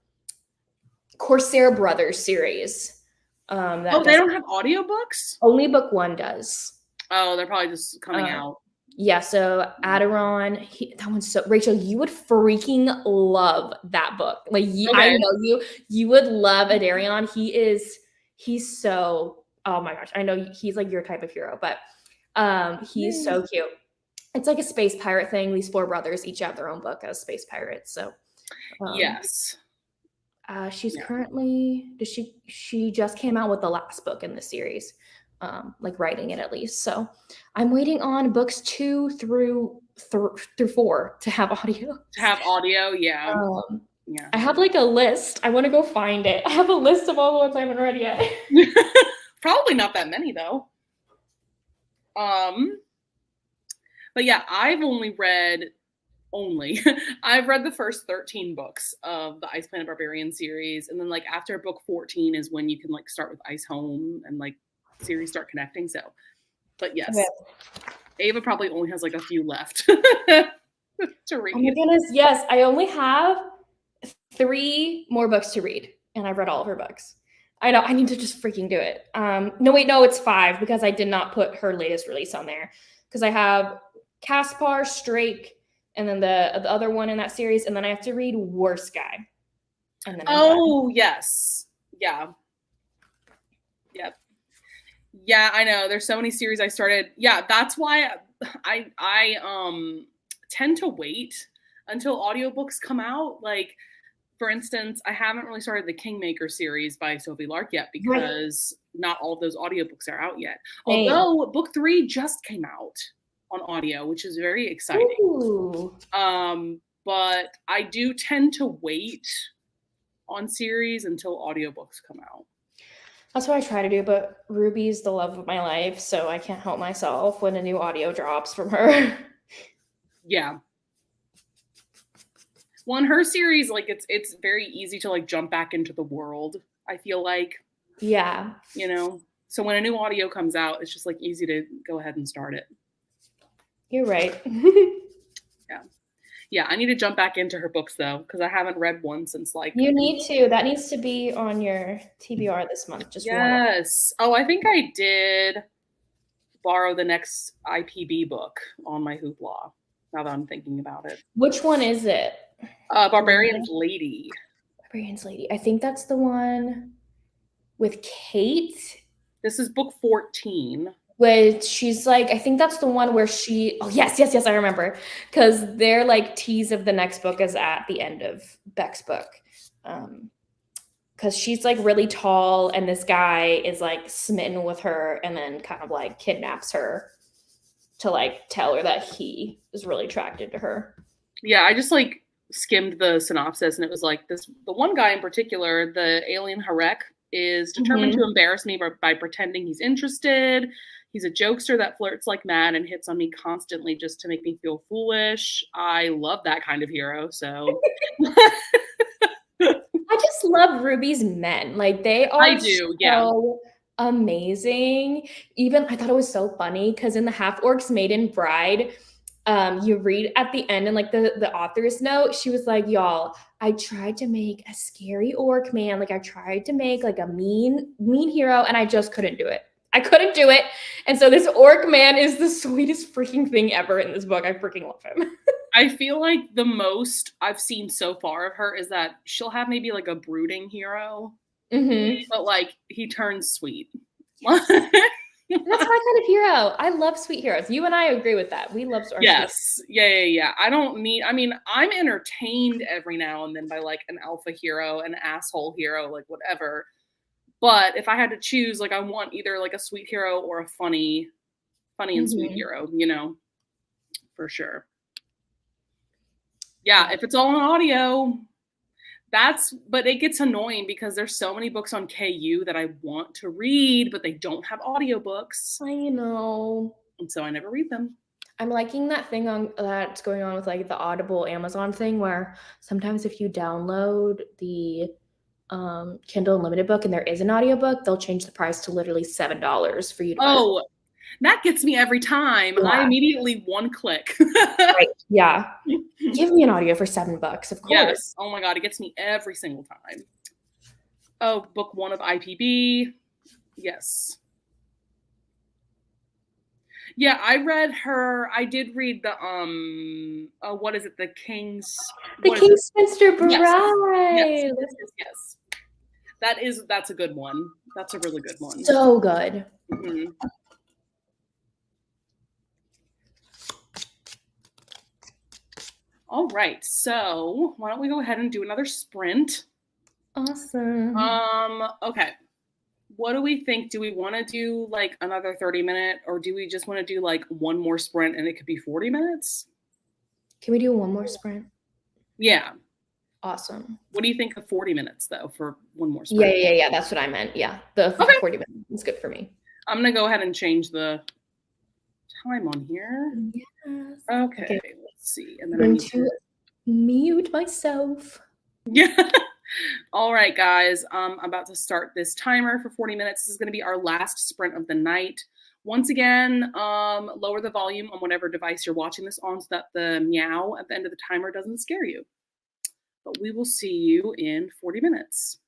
Speaker 2: Corsair Brothers series.
Speaker 1: They don't have audiobooks?
Speaker 2: Only book 1 does.
Speaker 1: Oh, they're probably just coming out.
Speaker 2: Yeah, so Aderon, that one's so, Rachel, you would freaking love that book. Like, I know you would love Adarion. He's so, oh my gosh, I know he's like your type of hero, but he's so cute. It's like a space pirate thing. These 4 brothers each have their own book as space pirates. So
Speaker 1: yes.
Speaker 2: She's currently, she just came out with the last book in the series. Like writing it at least. So I'm waiting on books 2 through 4 to have audio.
Speaker 1: Yeah.
Speaker 2: Yeah. I have like a list. I want to go find it. I have a list of all the ones I haven't read yet.
Speaker 1: Probably not that many though. But yeah, I've read the first 13 books of the Ice Planet Barbarian series, and then like after book 14 is when you can like start with Ice Home and like series start connecting. So, but yes, Ava probably only has like a few left to read.
Speaker 2: Oh my goodness, yes, I only have 3 more books to read, and I've read all of her books. I know, I need to just freaking do it. No, it's 5 because I did not put her latest release on there because I have Caspar, Strake, and then the other one in that series, and then I have to read Worst Guy. And then
Speaker 1: yes, yeah. Yeah, I know. There's so many series I started. Yeah, that's why I tend to wait until audiobooks come out. Like, for instance, I haven't really started the Kingmaker series by Sophie Lark yet because not all of those audiobooks are out yet. Although book 3 just came out on audio, which is very exciting.
Speaker 2: Ooh.
Speaker 1: But I do tend to wait on series until audiobooks come out.
Speaker 2: That's what I try to do, but Ruby's the love of my life, so I can't help myself when a new audio drops from her.
Speaker 1: Yeah. Well, in her series, like it's very easy to like jump back into the world, I feel like.
Speaker 2: Yeah.
Speaker 1: You know? So when a new audio comes out, it's just like easy to go ahead and start it.
Speaker 2: You're right.
Speaker 1: Yeah, I need to jump back into her books though, because I haven't read one since like.
Speaker 2: You need to. That needs to be on your TBR this month. Just
Speaker 1: yes. Oh, I think I did borrow the next IPB book on my Hoopla. Now that I'm thinking about it.
Speaker 2: Which one is it?
Speaker 1: Barbarian's Lady.
Speaker 2: Barbarian's Lady. I think that's the one with Kate.
Speaker 1: This is book 14.
Speaker 2: Which she's like, I think that's the one where yes, I remember. Because their like tease of the next book is at the end of Beck's book. Because she's like really tall and this guy is like smitten with her and then kind of like kidnaps her to like tell her that he is really attracted to her.
Speaker 1: Yeah, I just like skimmed the synopsis and it was like the one guy in particular, the alien Harek, is determined to embarrass me by pretending he's interested. He's a jokester that flirts like mad and hits on me constantly just to make me feel foolish. I love that kind of hero, so.
Speaker 2: I just love Ruby's men. Like, they are so amazing. Even, I thought it was so funny, because in the Half-Orc's Maiden Bride, you read at the end, and like the author's note, she was like, y'all, I tried to make a scary orc man. Like, I tried to make like a mean hero, and I just couldn't do it. I couldn't do it. And so this orc man is the sweetest freaking thing ever in this book. I freaking love him.
Speaker 1: I feel like the most I've seen so far of her is that she'll have maybe like a brooding hero, but like he turns sweet.
Speaker 2: That's my kind of hero. I love sweet heroes. You and I agree with that. We love our sweet.
Speaker 1: Yes. Yeah. I don't need, I mean, I'm entertained every now and then by like an alpha hero, an asshole hero, like whatever. But if I had to choose, like I want either like a sweet hero or a funny and sweet
Speaker 2: Mhm.
Speaker 1: hero, you know, for sure. Yeah,
Speaker 2: Yeah.
Speaker 1: if it's all in audio, but it gets annoying because there's so many books on KU that I want to read, but they don't have audiobooks.
Speaker 2: I know.
Speaker 1: And so I never read them.
Speaker 2: I'm liking that thing on that's going on with like the Audible Amazon thing where sometimes if you download the Kindle Unlimited book and there is an audiobook, they'll change the price to literally $7 for you to buy the book.
Speaker 1: Oh, that gets me every time. I
Speaker 2: Yeah,
Speaker 1: immediately one click.
Speaker 2: right. Yeah. Give me an audio for $7, of course.
Speaker 1: Yes. Oh my God, it gets me every single time. Oh, book one of IPB. Yes. Yeah, I did read the what is it? The King's
Speaker 2: The
Speaker 1: what is it?
Speaker 2: Kingspinster
Speaker 1: Yes.
Speaker 2: Bride.
Speaker 1: That's a good one. That's a really good one.
Speaker 2: So good.
Speaker 1: Mhm. All right. So why don't we go ahead and do another sprint?
Speaker 2: Awesome.
Speaker 1: Okay. What do we think? Do we want to do like another 30-minute or do we just want to do like one more sprint and it could be 40 minutes?
Speaker 2: Can we do one more sprint?
Speaker 1: Yeah.
Speaker 2: Awesome.
Speaker 1: What do you think of 40 minutes though for one more sprint?
Speaker 2: Yeah. That's what I meant. Yeah. The
Speaker 1: Okay.
Speaker 2: 40 minutes is good for me.
Speaker 1: I'm going to go ahead and change the time on here.
Speaker 2: Yes.
Speaker 1: Okay. Let's see. And then
Speaker 2: I'm
Speaker 1: I
Speaker 2: going
Speaker 1: need
Speaker 2: to mute myself.
Speaker 1: Yeah. All right, guys. I'm about to start this timer for 40 minutes. This is going to be our last sprint of the night. Once again, lower the volume on whatever device you're watching this on so that the meow at the end of the timer doesn't scare you. But we will see you in 40 minutes.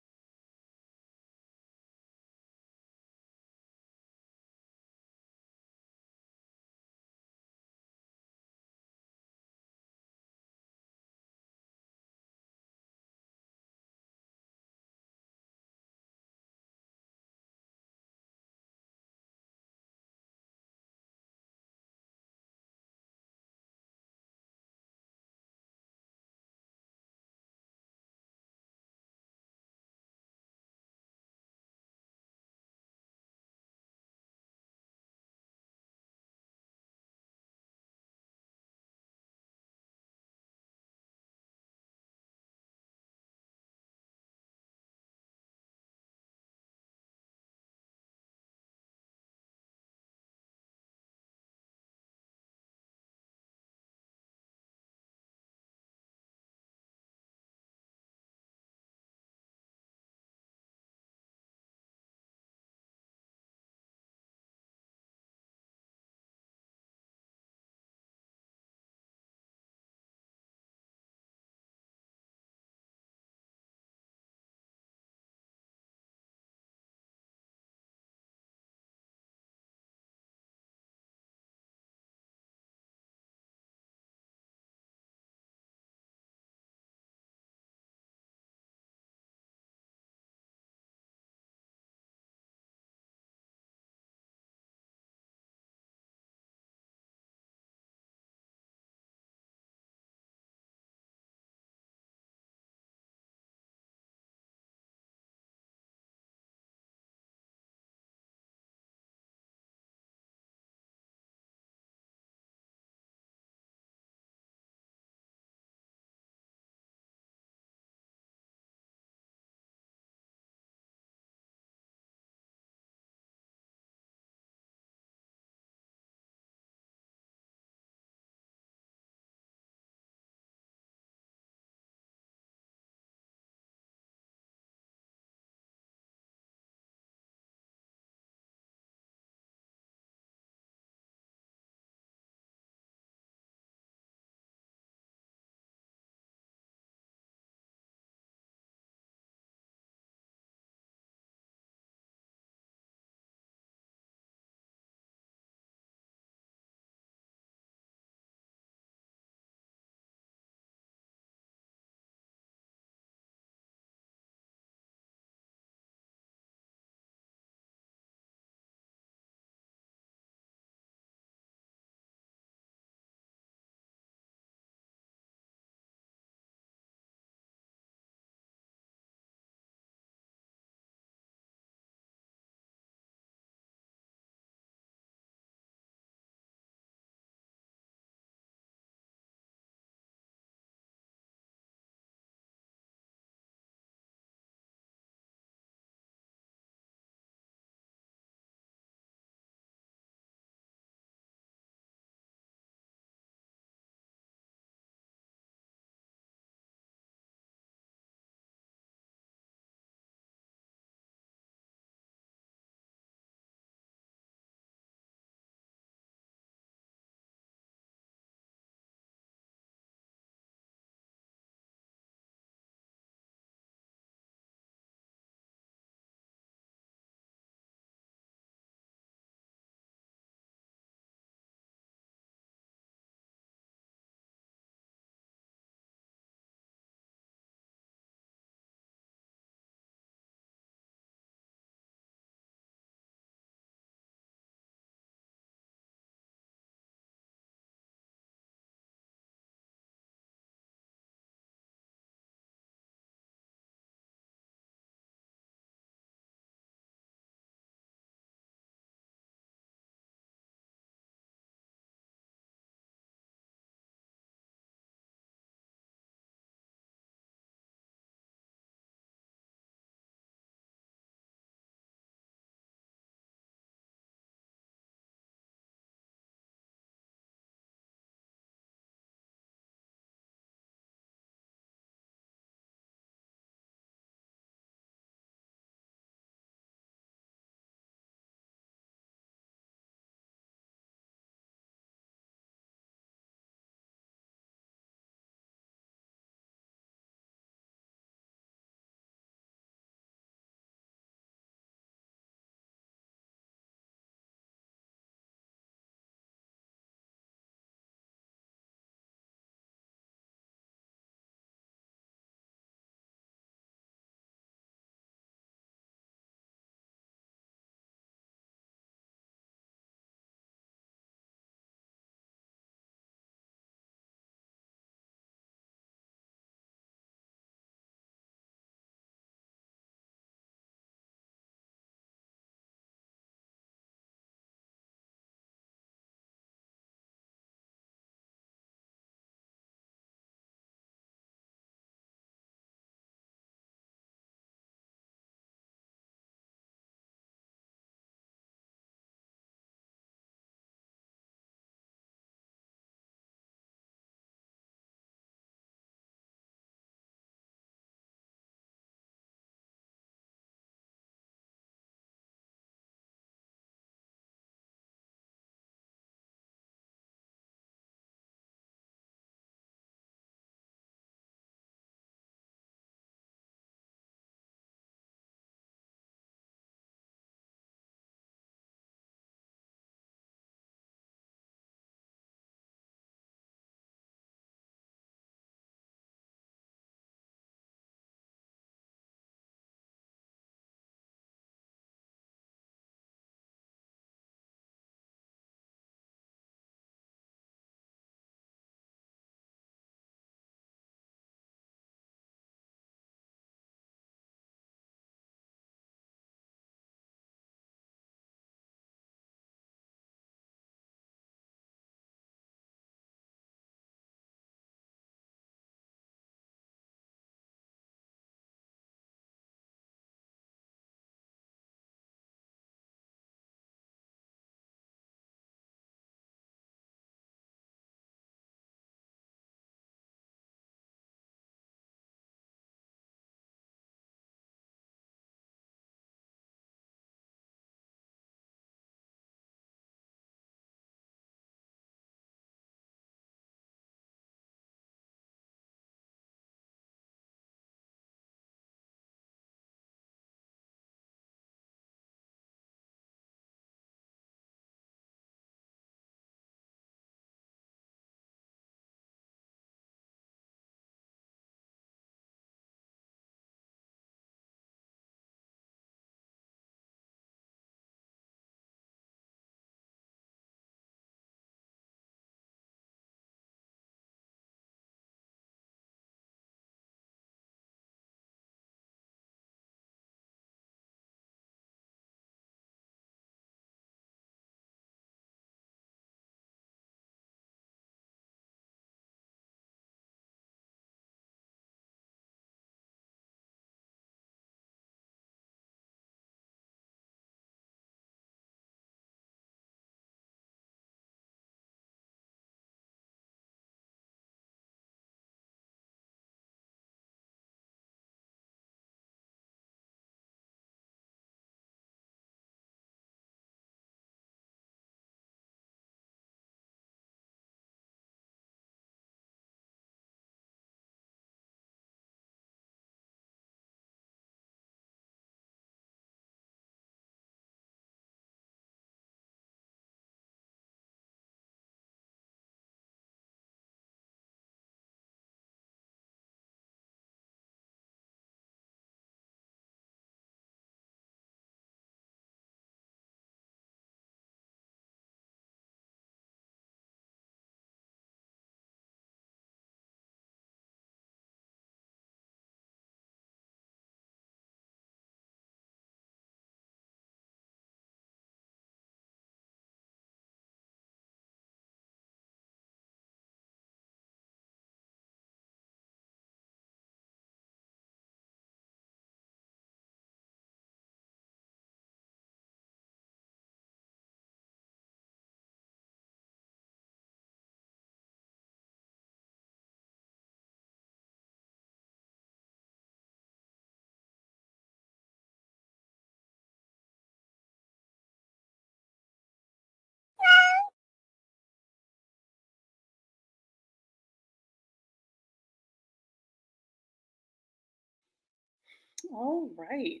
Speaker 1: All right.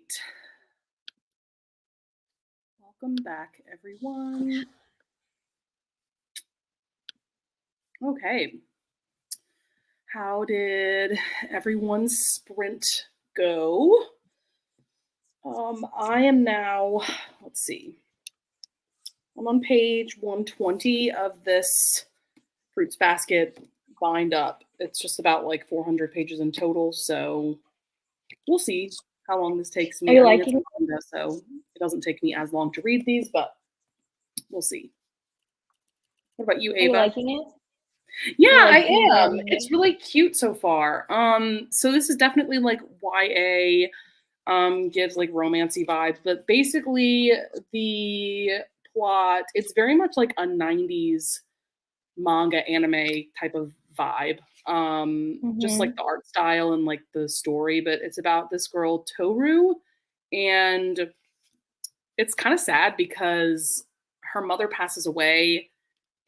Speaker 1: Welcome back, everyone. Okay. How did everyone's sprint go? I am now, let's see. I'm on page 120 of this Fruits Basket bind up. It's just about like 400 pages in total, so we'll see how long this takes
Speaker 2: Are
Speaker 1: me.
Speaker 2: you
Speaker 1: I mean, it's
Speaker 2: liking it?
Speaker 1: manga, so it doesn't take me as long to read these, but we'll see. What about you,
Speaker 2: Are you
Speaker 1: Ava?
Speaker 2: liking it?
Speaker 1: Yeah,
Speaker 2: You're like
Speaker 1: I am.
Speaker 2: enjoying
Speaker 1: It's
Speaker 2: it?
Speaker 1: really cute so far. So this is definitely like YA, gives like romancy vibes, but basically the plot, it's very much like a 90s manga anime type of vibe. Just like
Speaker 2: Mm-hmm.
Speaker 1: the art style and like the story, but it's about this girl Toru, and it's kind of sad because her mother passes away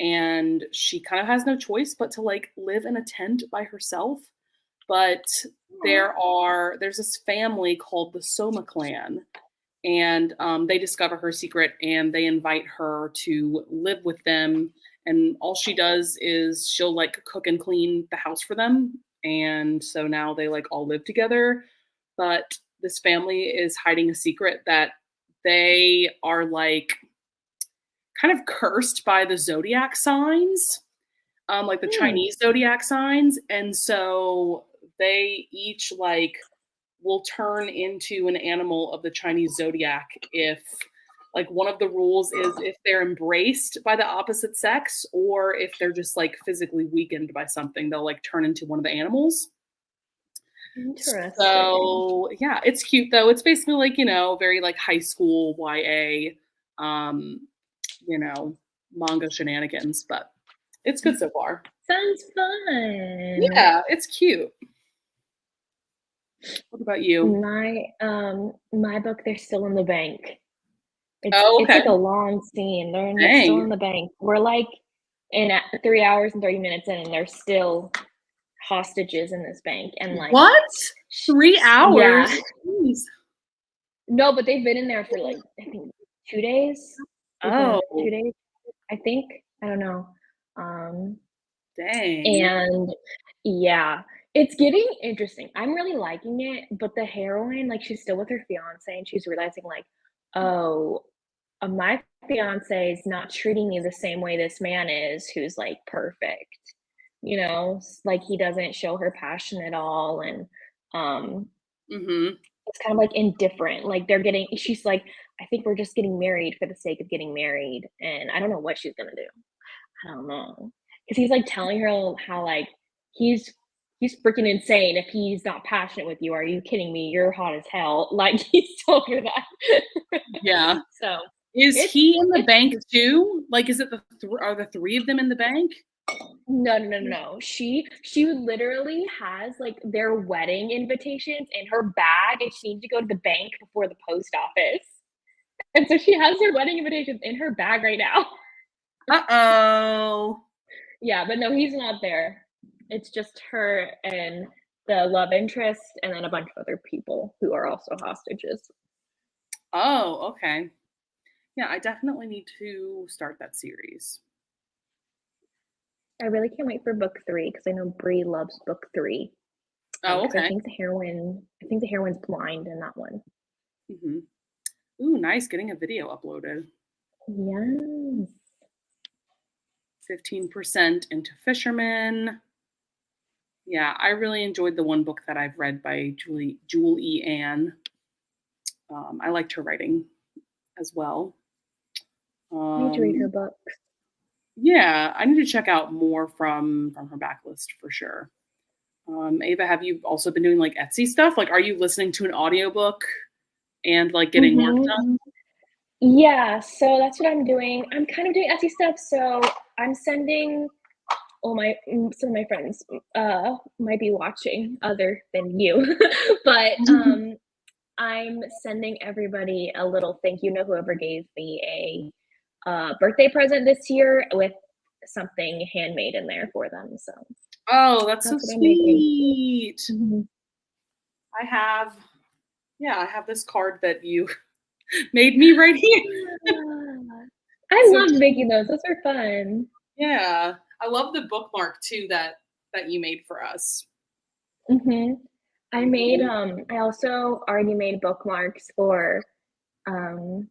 Speaker 1: and she kind of has no choice but to like live in a tent by herself. But there's this family called the Soma clan, and they discover her secret and they invite her to live with them, and all she does is she'll like cook and clean the house for them, and so now they like all live together. But this family is hiding a secret that they are like kind of cursed by the zodiac signs, like the
Speaker 2: Hmm.
Speaker 1: Chinese zodiac signs, and so they each like will turn into an animal of the Chinese zodiac if like one of the rules is if they're embraced by the opposite sex or if they're just like physically weakened by something, they'll like turn into one of the animals.
Speaker 2: Interesting.
Speaker 1: So yeah, it's cute though. It's basically like, very like high school YA, um, manga shenanigans, but it's good so far.
Speaker 2: Sounds fun.
Speaker 1: Yeah, it's cute. What about you?
Speaker 2: My book, they're still in the bank. It's
Speaker 1: Oh,
Speaker 2: it's
Speaker 1: okay.
Speaker 2: like a long scene. They're still
Speaker 1: Dang.
Speaker 2: in the bank. We're like in at 3 hours and 30 minutes in, and they're still hostages in this bank. And like,
Speaker 1: What? 3
Speaker 2: yeah,
Speaker 1: hours? Jeez.
Speaker 2: no, but they've been in there for like I think 2 days. They've been in there
Speaker 1: Oh,
Speaker 2: 2 days. I think I don't know. Um,
Speaker 1: dang.
Speaker 2: and yeah, it's getting interesting. I'm really liking it, but the heroine, like, she's still with her fiance, and she's realizing, like, oh, my fiance is not treating me the same way this man is, who's like perfect. Like he doesn't show her passion at all, and um,
Speaker 1: Mhm.
Speaker 2: it's kind of like indifferent. Like they're getting, she's like, I think we're just getting married for the sake of getting married, and I don't know what she's gonna do. I don't know. Because he's, like, telling her how, like, he's he's freaking insane if he's not passionate with you. Are you kidding me? You're hot as hell. Like, he's told her that.
Speaker 1: Yeah.
Speaker 2: So,
Speaker 1: Is
Speaker 2: it's
Speaker 1: he in the
Speaker 2: it's
Speaker 1: bank too? Like, is it are the 3 of them in the bank?
Speaker 2: no, no, no, no. She literally has, like, their wedding invitations in her bag, and she needs to go to the bank before the post office. And so she has her wedding invitations in her bag right now.
Speaker 1: Uh-oh.
Speaker 2: Yeah, but no, he's not there. It's just her and the love interest, and then a bunch of other people who are also hostages.
Speaker 1: Oh, okay. Yeah, I definitely need to start that series.
Speaker 2: I really can't wait for book 3 because I know Bree loves book 3.
Speaker 1: Oh,
Speaker 2: Because
Speaker 1: okay.
Speaker 2: I think the heroine's blind in that one.
Speaker 1: Mhm. Ooh, nice, getting a video uploaded.
Speaker 2: Yes.
Speaker 1: 15% into Fisherman. Yeah, I really enjoyed the one book that I've read by Jewel E. Ann. I liked her writing as well.
Speaker 2: I need to read her
Speaker 1: Um,
Speaker 2: book.
Speaker 1: yeah, I need to check out more from her backlist for sure. Ava, have you also been doing like Etsy stuff? Like, are you listening to an audiobook and like getting work
Speaker 2: Mhm.
Speaker 1: done?
Speaker 2: Yeah, so that's what I'm doing. I'm kind of doing Etsy stuff, so I'm sending some of my friends, might be watching other than you, but, I'm sending everybody a little thank you note, whoever gave me a, birthday present this year with something handmade in there for them, so
Speaker 1: Oh, that's so
Speaker 2: that's what I'm making.
Speaker 1: sweet.
Speaker 2: Mhm.
Speaker 1: I have Yeah, I have this card that you made me right here.
Speaker 2: I
Speaker 1: So
Speaker 2: love making those. Those are fun.
Speaker 1: yeah, I love the bookmark too that you made for us.
Speaker 2: Mhm.
Speaker 1: Mhm.
Speaker 2: I also already made bookmarks for, um,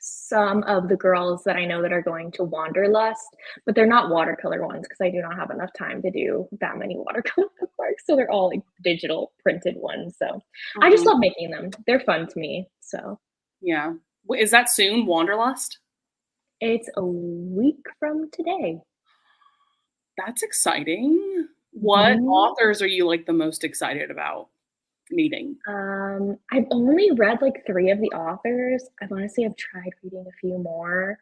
Speaker 2: some of the girls that I know that are going to Wanderlust, but they're not watercolor ones because I do not have enough time to do that many watercolor bookmarks, so they're all, like, digital printed ones, so I just
Speaker 1: Mhm.
Speaker 2: love making them. They're fun to me, so
Speaker 1: Yeah. Is that soon, Wanderlust?
Speaker 2: it's a week from today.
Speaker 1: That's exciting. What
Speaker 2: Mhm.
Speaker 1: authors are you, like, the most excited about meeting?
Speaker 2: I've only read, like, 3 of the authors. I've honestly have tried reading a few more,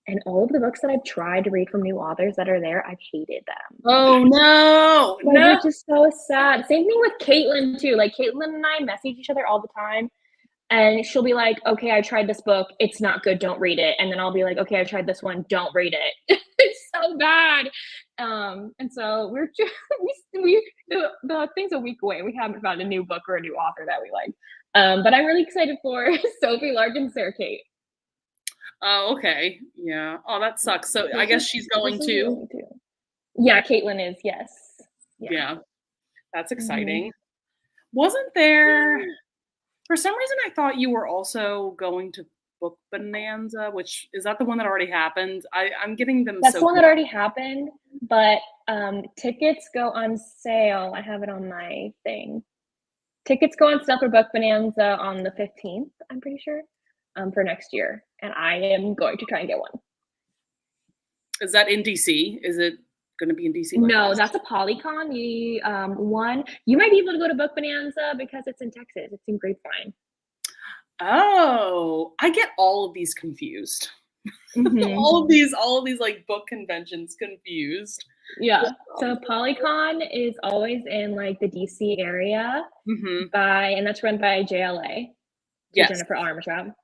Speaker 2: and all of the books that I've tried to read from new authors that are there, I've hated them.
Speaker 1: Oh, no.
Speaker 2: Like,
Speaker 1: No.
Speaker 2: which is so sad. Same thing with Caitlin too, like, Caitlin and I message each other all the time, and she'll be like, "Okay, I tried this book, it's not good, don't read it," and then I'll be like, "Okay, I tried this one, don't read it." It's so bad. And so we're just the thing's a week away, we haven't found a new book or a new author that we like. But I'm really excited for Sophie Lark and Sarah Kate.
Speaker 1: Oh, okay. Yeah. Oh, that
Speaker 2: Yeah,
Speaker 1: sucks. So I
Speaker 2: those are
Speaker 1: guess she's going
Speaker 2: those are the
Speaker 1: too?
Speaker 2: only 2. Yeah, Caitlin is, yes. Yeah.
Speaker 1: Yeah, that's
Speaker 2: Mhm.
Speaker 1: exciting. Wasn't there
Speaker 2: Yeah.
Speaker 1: for some reason, I thought you were also going to Book Bonanza, which is that the one that already happened? I'm getting them
Speaker 2: That's
Speaker 1: so
Speaker 2: the one that
Speaker 1: confused.
Speaker 2: already happened, but, tickets go on sale. I have it on my thing. Tickets go on sale for Book Bonanza on the 15th, I'm pretty sure, for next year, and I am going to try and get one.
Speaker 1: Is that in DC? Is it gonna be in DC
Speaker 2: No,
Speaker 1: likewise?
Speaker 2: that's a Polycon. The, one you might be able to go to Book Bonanza because it's in Texas. It's in Grapevine.
Speaker 1: Oh, I get all of these confused.
Speaker 2: Mhm.
Speaker 1: All of these, like, book conventions confused.
Speaker 2: Yeah. So Polycon is always in, like, the DC area
Speaker 1: Mhm.
Speaker 2: by and that's run by JLA, to
Speaker 1: Yes.
Speaker 2: Jennifer Armstrong.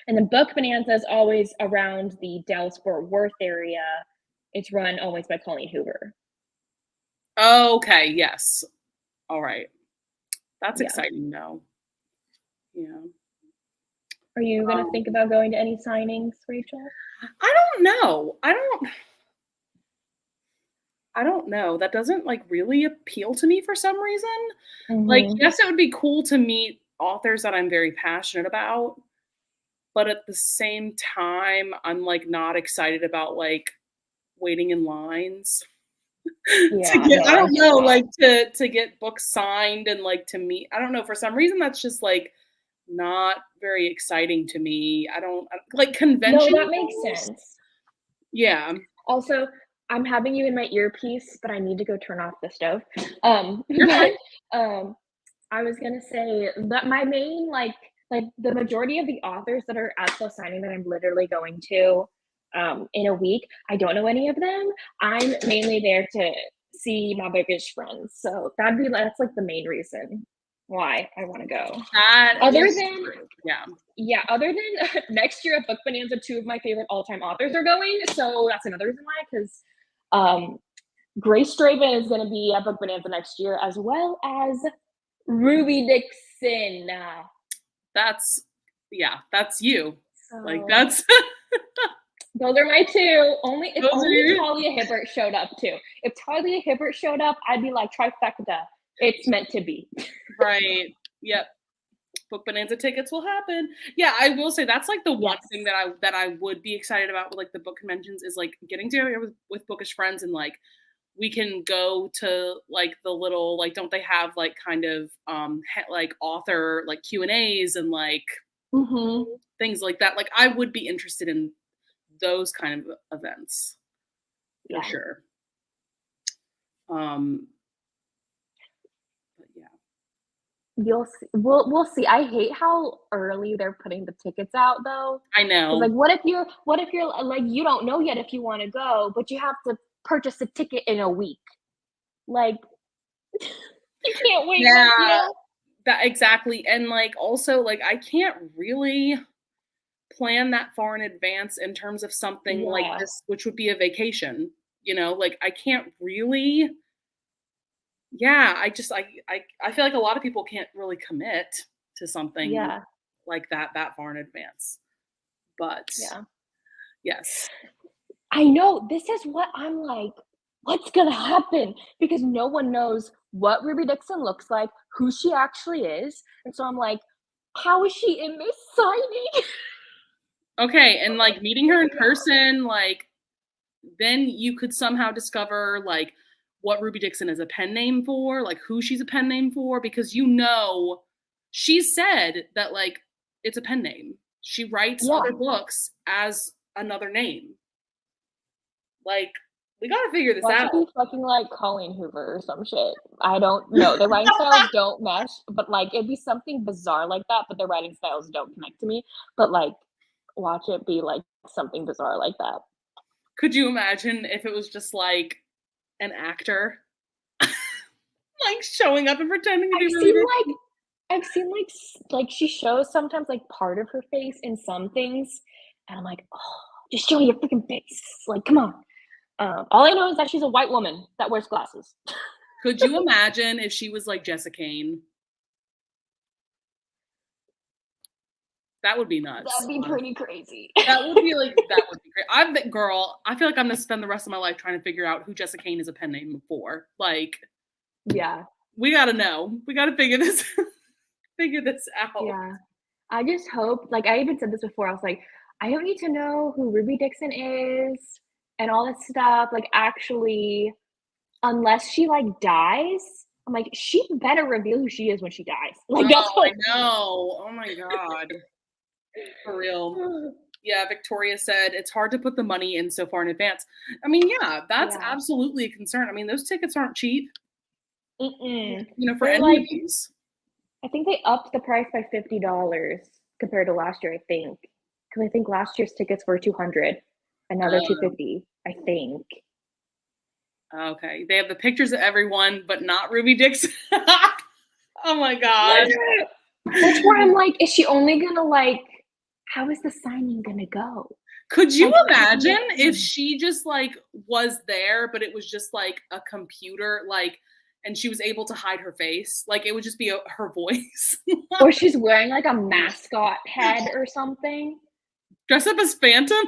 Speaker 2: And the Book Bonanza is always around the Dallas-Fort Worth area. It's run always by Colleen Hoover.
Speaker 1: Okay, yes. Alright. That's
Speaker 2: Yeah.
Speaker 1: exciting, though. Yeah.
Speaker 2: Are you gonna think
Speaker 1: Um,
Speaker 2: about going to any signings, Rachel?
Speaker 1: I don't know. I don't know. That doesn't, like, really appeal to me for some reason. Like,
Speaker 2: Mhm.
Speaker 1: yes, it would be cool to meet authors that I'm very passionate about, but at the same time, I'm, like, not excited about, like, waiting in lines to
Speaker 2: Yeah,
Speaker 1: get
Speaker 2: no,
Speaker 1: I
Speaker 2: I
Speaker 1: don't
Speaker 2: get
Speaker 1: know,
Speaker 2: that.
Speaker 1: like, to get books signed and, like, to meet I don't know, for some reason, that's just, like, not very exciting to me. I don't like,
Speaker 2: No,
Speaker 1: convention
Speaker 2: that makes
Speaker 1: goers.
Speaker 2: sense.
Speaker 1: Yeah.
Speaker 2: Also, I'm having you in my earpiece, but I need to go turn off the stove.
Speaker 1: You're fine.
Speaker 2: But, I was gonna say that my main, the majority of the authors that are at the signing that I'm literally going to, in a week, I don't know any of them. I'm mainly there to see my biggest friends, so that's, like, the main reason why I wanna go.
Speaker 1: That
Speaker 2: Other
Speaker 1: is
Speaker 2: than
Speaker 1: true. Yeah.
Speaker 2: yeah, other than next year at Book Bonanza, 2 of my favorite all-time authors are going, so that's another reason why, 'cause, um, Grace Draven is gonna be at Book Bonanza next year, as well as Ruby Dixon.
Speaker 1: That's yeah, that's you. Like,
Speaker 2: So
Speaker 1: that's
Speaker 2: those are my 2. If
Speaker 1: those are
Speaker 2: only
Speaker 1: your
Speaker 2: Talia Hibbert showed up too. If Talia Hibbert showed up, I'd be like, "Trifecta. It's meant to be."
Speaker 1: right. Yep. Book Bonanza tickets will happen. Yeah, I will say that's, like, the one thing
Speaker 2: Yes.
Speaker 1: that I would be excited about with, like, the book conventions is, like, getting together with bookish friends and, like, we can go to, like, the little like, don't they have, like, kind of, like, author, like, Q&As and, like,
Speaker 2: Mhm.
Speaker 1: things like that. Like, I would be interested in those kind of events for
Speaker 2: Yeah.
Speaker 1: sure. Um, but yeah.
Speaker 2: We'll see. I hate how early they're putting the tickets out though.
Speaker 1: I
Speaker 2: 'Cause, like,
Speaker 1: know.
Speaker 2: what if you're, like, you don't know yet if you wanna go, but you have to purchase a ticket in a week. Like, you can't wait
Speaker 1: Yeah,
Speaker 2: months, you know?
Speaker 1: that exactly, and, like, also, like, I can't really plan that far in advance in terms of something like
Speaker 2: Yeah.
Speaker 1: this, which would be a vacation, like, I can't really yeah, I just I feel like a lot of people can't really commit. to something
Speaker 2: Yeah.
Speaker 1: like that far in advance. But
Speaker 2: Yeah.
Speaker 1: yes.
Speaker 2: I know, this is what I'm like, "What's gonna happen?" Because no one knows what Ruby Dixon looks like, who she actually is, and so I'm like, "How is she in this signing?"
Speaker 1: Okay, and like meeting her in
Speaker 2: Freaking out.
Speaker 1: person, like then you could somehow discover like what Ruby Dixon is a pen name for, like who she's a pen name for, because she said that like it's a pen name. She writes
Speaker 2: Yeah.
Speaker 1: other books as another name. Like, we gotta figure this
Speaker 2: Watch
Speaker 1: out.
Speaker 2: it be fucking like Colleen Hoover or some shit. I don't know. Their writing styles don't mesh, but like it'd be something bizarre like that, but their writing styles don't connect to me. But like watch it be like something bizarre like that.
Speaker 1: Could you imagine if it was just like an actor like showing up and pretending to be
Speaker 2: I've
Speaker 1: Ruby
Speaker 2: seen
Speaker 1: Dixon?
Speaker 2: like I've seen like she shows sometimes like part of her face in some things, and I'm like, oh, just show your freaking face. Like, come on. All I know is that she's a white woman that wears glasses.
Speaker 1: Could you imagine if she was like Jessica Kane? That would be nuts.
Speaker 2: That'd be pretty crazy.
Speaker 1: That would be like that would be great. Girl, I feel like I'm gonna spend the rest of my life trying to figure out who Jessica Kane is a pen name for. Like,
Speaker 2: Yeah.
Speaker 1: we gotta know. We gotta figure this figure this out.
Speaker 2: Yeah. I just hope, like I even said this before, I was like, I don't need to know who Ruby Dixon is and all this stuff, like actually, unless she like dies, I'm like, she better reveal who she is when she dies. Like that's
Speaker 1: Oh,
Speaker 2: what
Speaker 1: I know. Oh my god. For real. Yeah, Victoria said it's hard to put the money in so far in advance. I mean, yeah, that's
Speaker 2: Yeah.
Speaker 1: absolutely a concern. I mean, those tickets aren't cheap,
Speaker 2: Mm-mm.
Speaker 1: for
Speaker 2: They're
Speaker 1: any
Speaker 2: like,
Speaker 1: of these.
Speaker 2: I think they upped the price by $50 compared to last year, I think. Because I think last year's tickets were 200 and now they're
Speaker 1: Um,
Speaker 2: 250, I think.
Speaker 1: okay. They have the pictures of everyone, but not Ruby Dixon. Oh my god.
Speaker 2: That's where I'm like, is she only gonna like, how is the signing gonna go?
Speaker 1: Could you
Speaker 2: I couldn't
Speaker 1: imagine if
Speaker 2: imagine.
Speaker 1: she just like was there, but it was just like a computer, like, and she was able to hide her face? Like, it would just be her voice.
Speaker 2: Or she's wearing like a mascot head or something.
Speaker 1: Dress up as Phantom?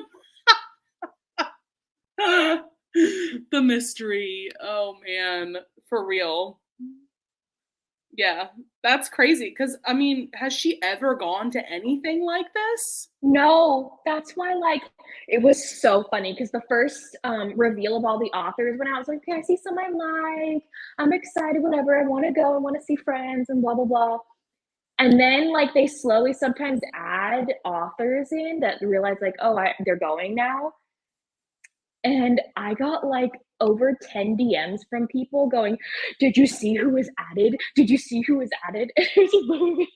Speaker 1: The mystery. Oh man, for real. Yeah, that's crazy. Because, I mean, has she ever gone to anything like this?
Speaker 2: No, that's why like it was so funny because the first reveal of all the authors when I was like, okay, I see some I like. I'm excited whenever I want to go, I want to see friends and blah blah blah. And then like they slowly sometimes add authors in that realize like, oh, they're going now. And I got like over 10 DMs from people going, "Did you see who was added? Did you see who was added?" And it's just like,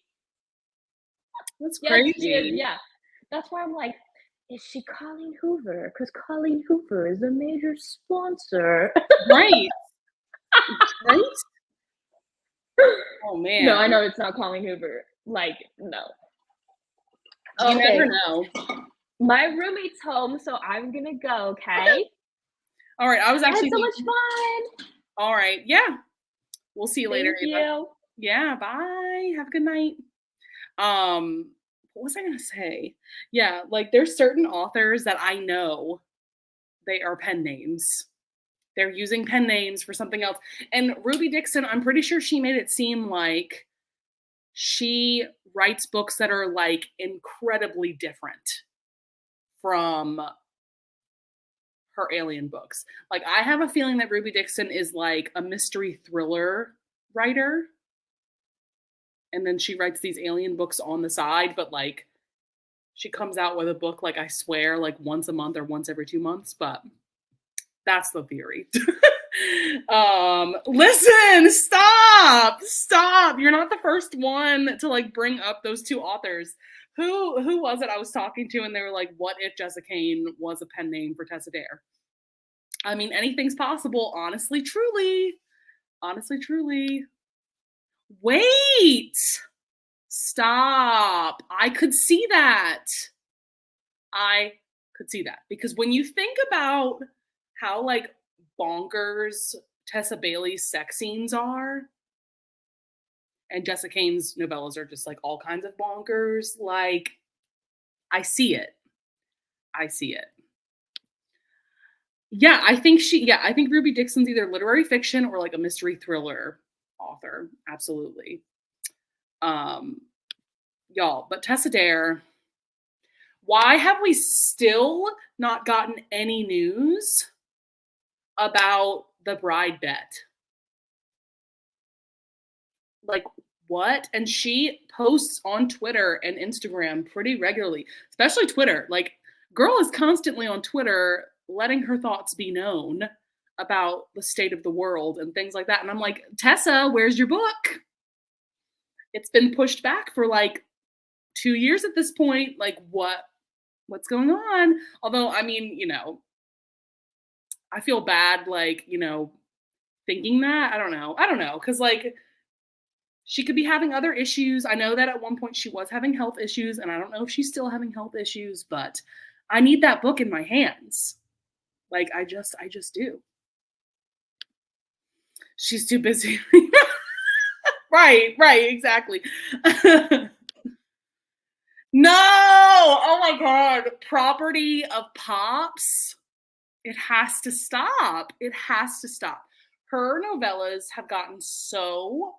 Speaker 1: That's
Speaker 2: yes, she is.
Speaker 1: crazy.
Speaker 2: Yeah. That's why I'm like, is she Colleen Hoover? Because Colleen Hoover is a major sponsor.
Speaker 1: Right. Right? Oh
Speaker 2: No,
Speaker 1: man.
Speaker 2: I know it's not Colleen Hoover. Like, no.
Speaker 1: You never
Speaker 2: Okay.
Speaker 1: know.
Speaker 2: My roommate's home, so I'm gonna go,
Speaker 1: Okay.
Speaker 2: okay?
Speaker 1: All right. I was
Speaker 2: I had
Speaker 1: actually
Speaker 2: so much
Speaker 1: thinking,
Speaker 2: fun.
Speaker 1: all right. Yeah. We'll see you later,
Speaker 2: Thank
Speaker 1: Ava.
Speaker 2: you.
Speaker 1: Yeah. Bye. Have a good night. What was I gonna say? Yeah, like there's certain authors that I know they are pen names. They're using pen names for something else. And Ruby Dixon, I'm pretty sure she made it seem like she writes books that are like incredibly different from her alien books. Like, I have a feeling that Ruby Dixon is like a mystery thriller writer, and then she writes these alien books on the side, but like she comes out with a book, like I swear, like once a month or once every 2 months, but that's the theory. Listen, stop. You're not the first one to like bring up those two authors. Who was it I was talking to and they were like, what if Jessica Kane was a pen name for Tessa Dare? I mean, anything's possible, honestly, truly. Honestly, truly. Wait. Stop. I could see that. I could see that. Because when you think about how like bonkers Tessa Bailey's sex scenes are, And Jessica Cain's novellas are just like all kinds of bonkers. Like, I see it. I see it. Yeah, I think Ruby Dixon's either literary fiction or like a mystery thriller author. Absolutely. Um, y'all, but Tessa Dare, why have we still not gotten any news about the bride bet? Like, what? And she posts on Twitter and Instagram pretty regularly, especially Twitter. Like, girl is constantly on Twitter letting her thoughts be known about the state of the world and things like that. And I'm like, Tessa, where's your book? It's been pushed back for like 2 years at this point. Like, what's going on? Although, I mean, I feel bad, like, thinking that. I don't know. Cause like she could be having other issues. I know that at one point she was having health issues, and I don't know if she's still having health issues, but I need that book in my hands. Like, I just do. She's too busy. Right, exactly. No! Oh my God. Property of Pops. It has to stop. It has to stop. Her novellas have gotten so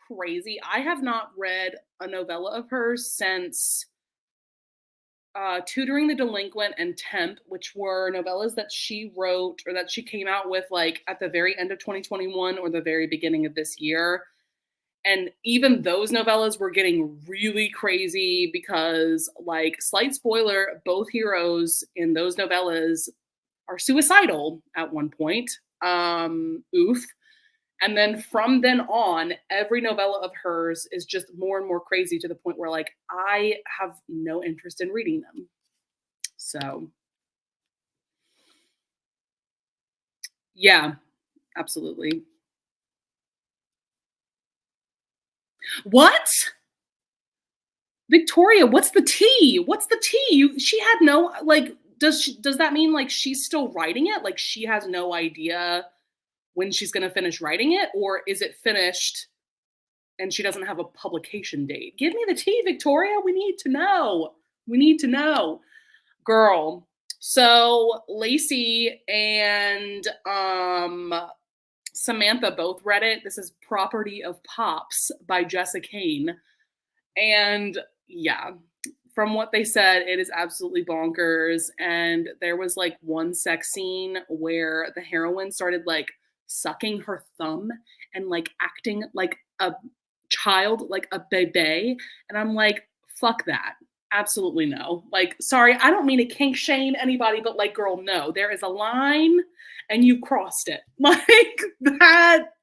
Speaker 1: crazy. I have not read a novella of hers since Tutoring the Delinquent and Temp, which were novellas that she wrote or that she came out with like at the very end of 2021 or the very beginning of this year. And even those novellas were getting really crazy because, like, slight spoiler, both heroes in those novellas are suicidal at one point. Oof. And then from then on, every novella of hers is just more and more crazy to the point where, like, I have no interest in reading them. So, yeah, absolutely. What? Victoria, what's the tea? What's the tea? She had no, like, does that mean like she's still writing it? Like she has no idea when she's going to finish writing it, or is it finished and she doesn't have a publication date? Give me the tea, Victoria. We need to know. We need to know. Girl. So Lacey and Samantha both read it. This is Property of Pops by Jessica Cain. And yeah, from what they said, it is absolutely bonkers. And there was like one sex scene where the heroine started like sucking her thumb and like acting like a child, like a bebe. And I'm like, fuck that. Absolutely no. Like, sorry, I don't mean to kink shame anybody, but like, girl, no, there is a line and you crossed it. Like that,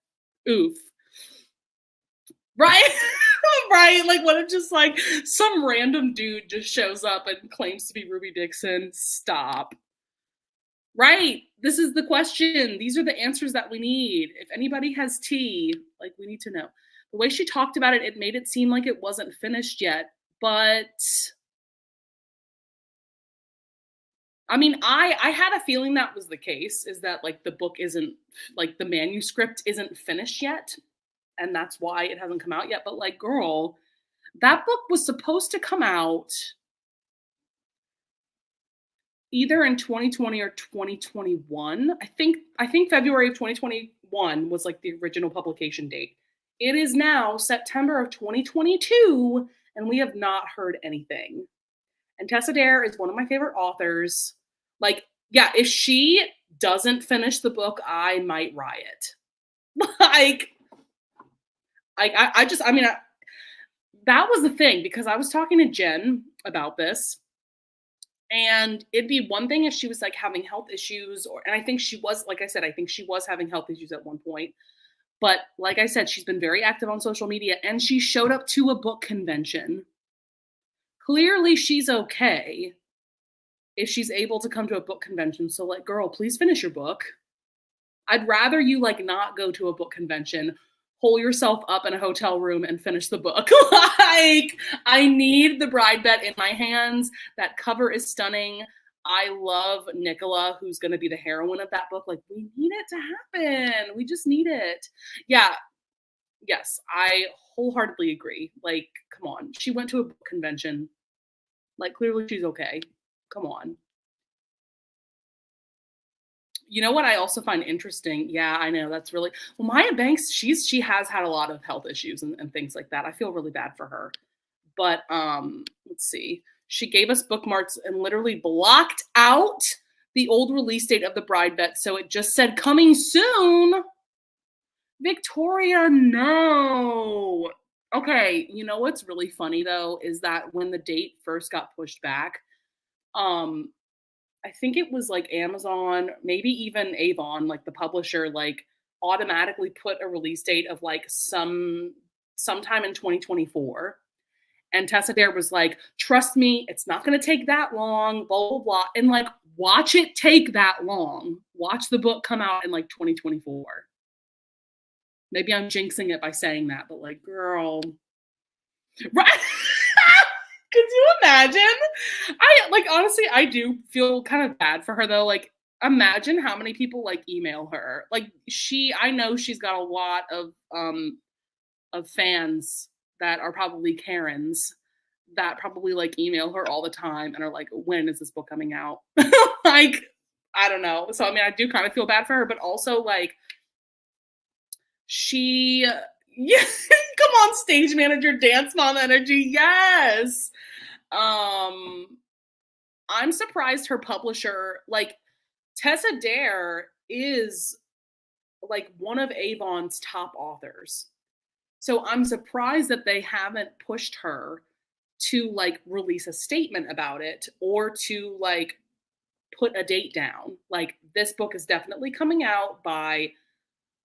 Speaker 1: oof. Right? Right? Like, what if just like some random dude just shows up and claims to be Ruby Dixon? Stop. Right? This is the question. These are the answers that we need. If anybody has tea, like, we need to know. The way she talked about it, it made it seem like it wasn't finished yet. But I mean, I had a feeling that was the case, is that like the book isn't, like the manuscript isn't finished yet. And that's why it hasn't come out yet. But like, girl, that book was supposed to come out either in 2020 or 2021. I think February of 2021 was like the original publication date. It is now September of 2022, and we have not heard anything. And Tessa Dare is one of my favorite authors. Like, yeah, if she doesn't finish the book, I might riot. Like, that was the thing, because I was talking to Jen about this, and it'd be one thing if she was like having health issues, and I think she was, like I said, I think she was having health issues at one point. But like I said, she's been very active on social media, and she showed up to a book convention. Clearly she's okay if she's able to come to a book convention. So like, girl, please finish your book. I'd rather you like not go to a book convention, hole yourself up in a hotel room and finish the book. Like, I need the bride bet in my hands. That cover is stunning. I love Nicola, who's going to be the heroine of that book. Like, we need it to happen. We just need it. Yeah. Yes, I wholeheartedly agree. Like, come on. She went to a book convention. Like, clearly she's okay. Come on. You know what I also find interesting? Yeah, I know that's really well. Maya Banks, she has had a lot of health issues and things like that. I feel really bad for her. But let's see. She gave us bookmarks and literally blocked out the old release date of the Bride Bet, so it just said coming soon. Victoria, no. Okay, you know what's really funny though is that when the date first got pushed back, um, I think it was like Amazon, maybe even Avon, like the publisher, like automatically put a release date of like sometime in 2024. And Tessa Dare was like, trust me, it's not gonna take that long, blah, blah, blah. And like, watch it take that long. Watch the book come out in like 2024. Maybe I'm jinxing it by saying that, but like, girl, right? Could you imagine? I like honestly, I do feel kind of bad for her though. Like, imagine how many people like email her. Like I know she's got a lot of fans that are probably Karens that probably like email her all the time and are like, when is this book coming out? Like, I don't know. So I mean, I do kind of feel bad for her, but also like she yeah, come on, stage manager, dance mom energy. Yes. Um, I'm surprised her publisher, like Tessa Dare is like one of Avon's top authors. So I'm surprised that they haven't pushed her to like release a statement about it or to like put a date down. Like this book is definitely coming out by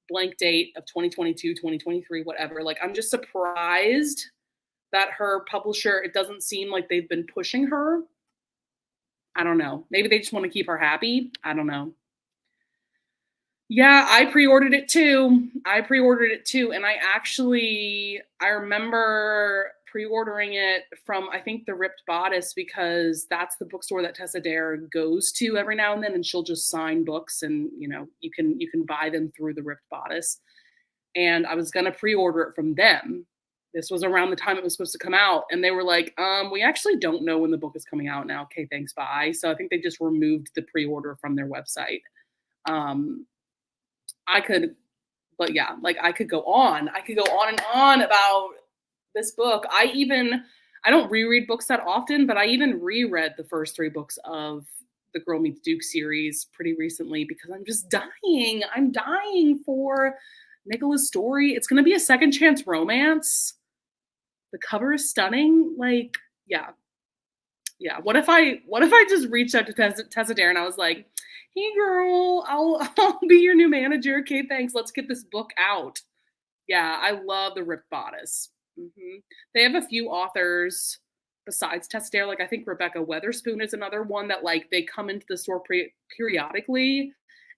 Speaker 1: blank date of 2022, 2023, whatever. Like I'm just surprised that her publisher, it doesn't seem like they've been pushing her. I don't know. Maybe they just want to keep her happy. I don't know. Yeah, I pre-ordered it too. And I remember pre-ordering it from I think the Ripped Bodice because that's the bookstore that Tessa Dare goes to every now and then, and she'll just sign books, and you can buy them through the Ripped Bodice. And I was gonna pre-order it from them. This was around the time it was supposed to come out, and they were like, we actually don't know when the book is coming out now. Okay, thanks, bye. So I think they just removed the pre-order from their website. Um, I could, but yeah, like I could go on. I could go on and on about this book. I don't reread books that often, but I even reread the first three books of the Girl Meets Duke series pretty recently because I'm just dying. I'm dying for Nicola's story. It's going to be a second chance romance. The cover is stunning. Like, yeah. Yeah. What if I just reached out to Tessa Dare and I was like, hey girl, I'll be your new manager. Okay, thanks. Let's get this book out. Yeah, I love the Ripped Bodice. They have a few authors besides Tessa Dare. Like I think Rebecca Weatherspoon is another one that like they come into the store periodically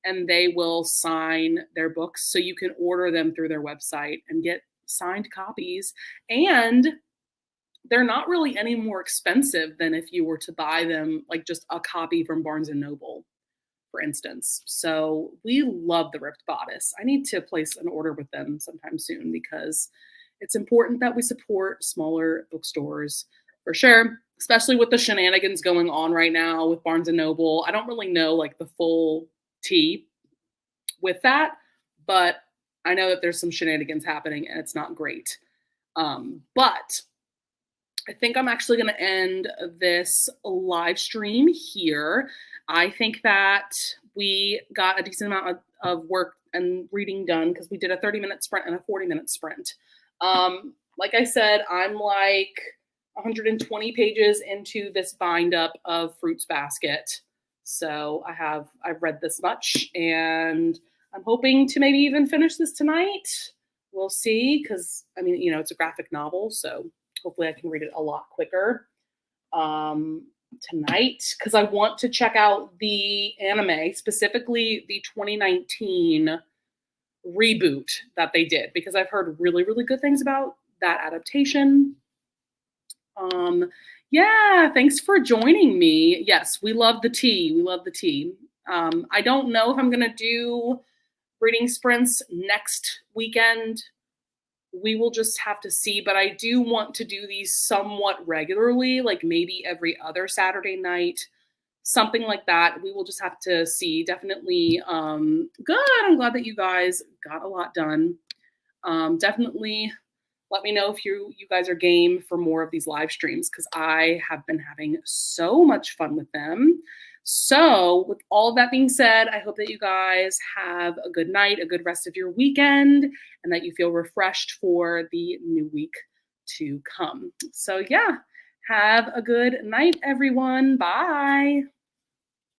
Speaker 1: and they will sign their books so you can order them through their website and get signed copies. And they're not really any more expensive than if you were to buy them like just a copy from Barnes and Noble, for instance. So we love the Ripped Bodice. I need to place an order with them sometime soon because it's important that we support smaller bookstores for sure, especially with the shenanigans going on right now with Barnes and Noble. I don't really know like the full tea with that, but I know that there's some shenanigans happening and it's not great. But I think I'm actually going to end this live stream here. I think that we got a decent amount of work and reading done because we did a 30-minute sprint and a 40-minute sprint. Like I said, I'm like 120 pages into this bind up of Fruits Basket. So I've read this much and I'm hoping to maybe even finish this tonight. We'll see, because I mean, it's a graphic novel, so hopefully I can read it a lot quicker tonight, because I want to check out the anime, specifically the 2019 reboot that they did, because I've heard really, really good things about that adaptation. Yeah, thanks for joining me. Yes, we love the tea. We love the tea. I don't know if I'm going to do reading sprints next weekend we will just have to see. But I do want to do these somewhat regularly, like maybe every other Saturday night, something like that. We will just have to see. Definitely good. I'm glad that you guys got a lot done. Definitely let me know if you guys are game for more of these live streams, because I have been having so much fun with them. So with all of that being said, I hope that you guys have a good night, a good rest of your weekend, and that you feel refreshed for the new week to come. So yeah, have a good night, everyone. Bye.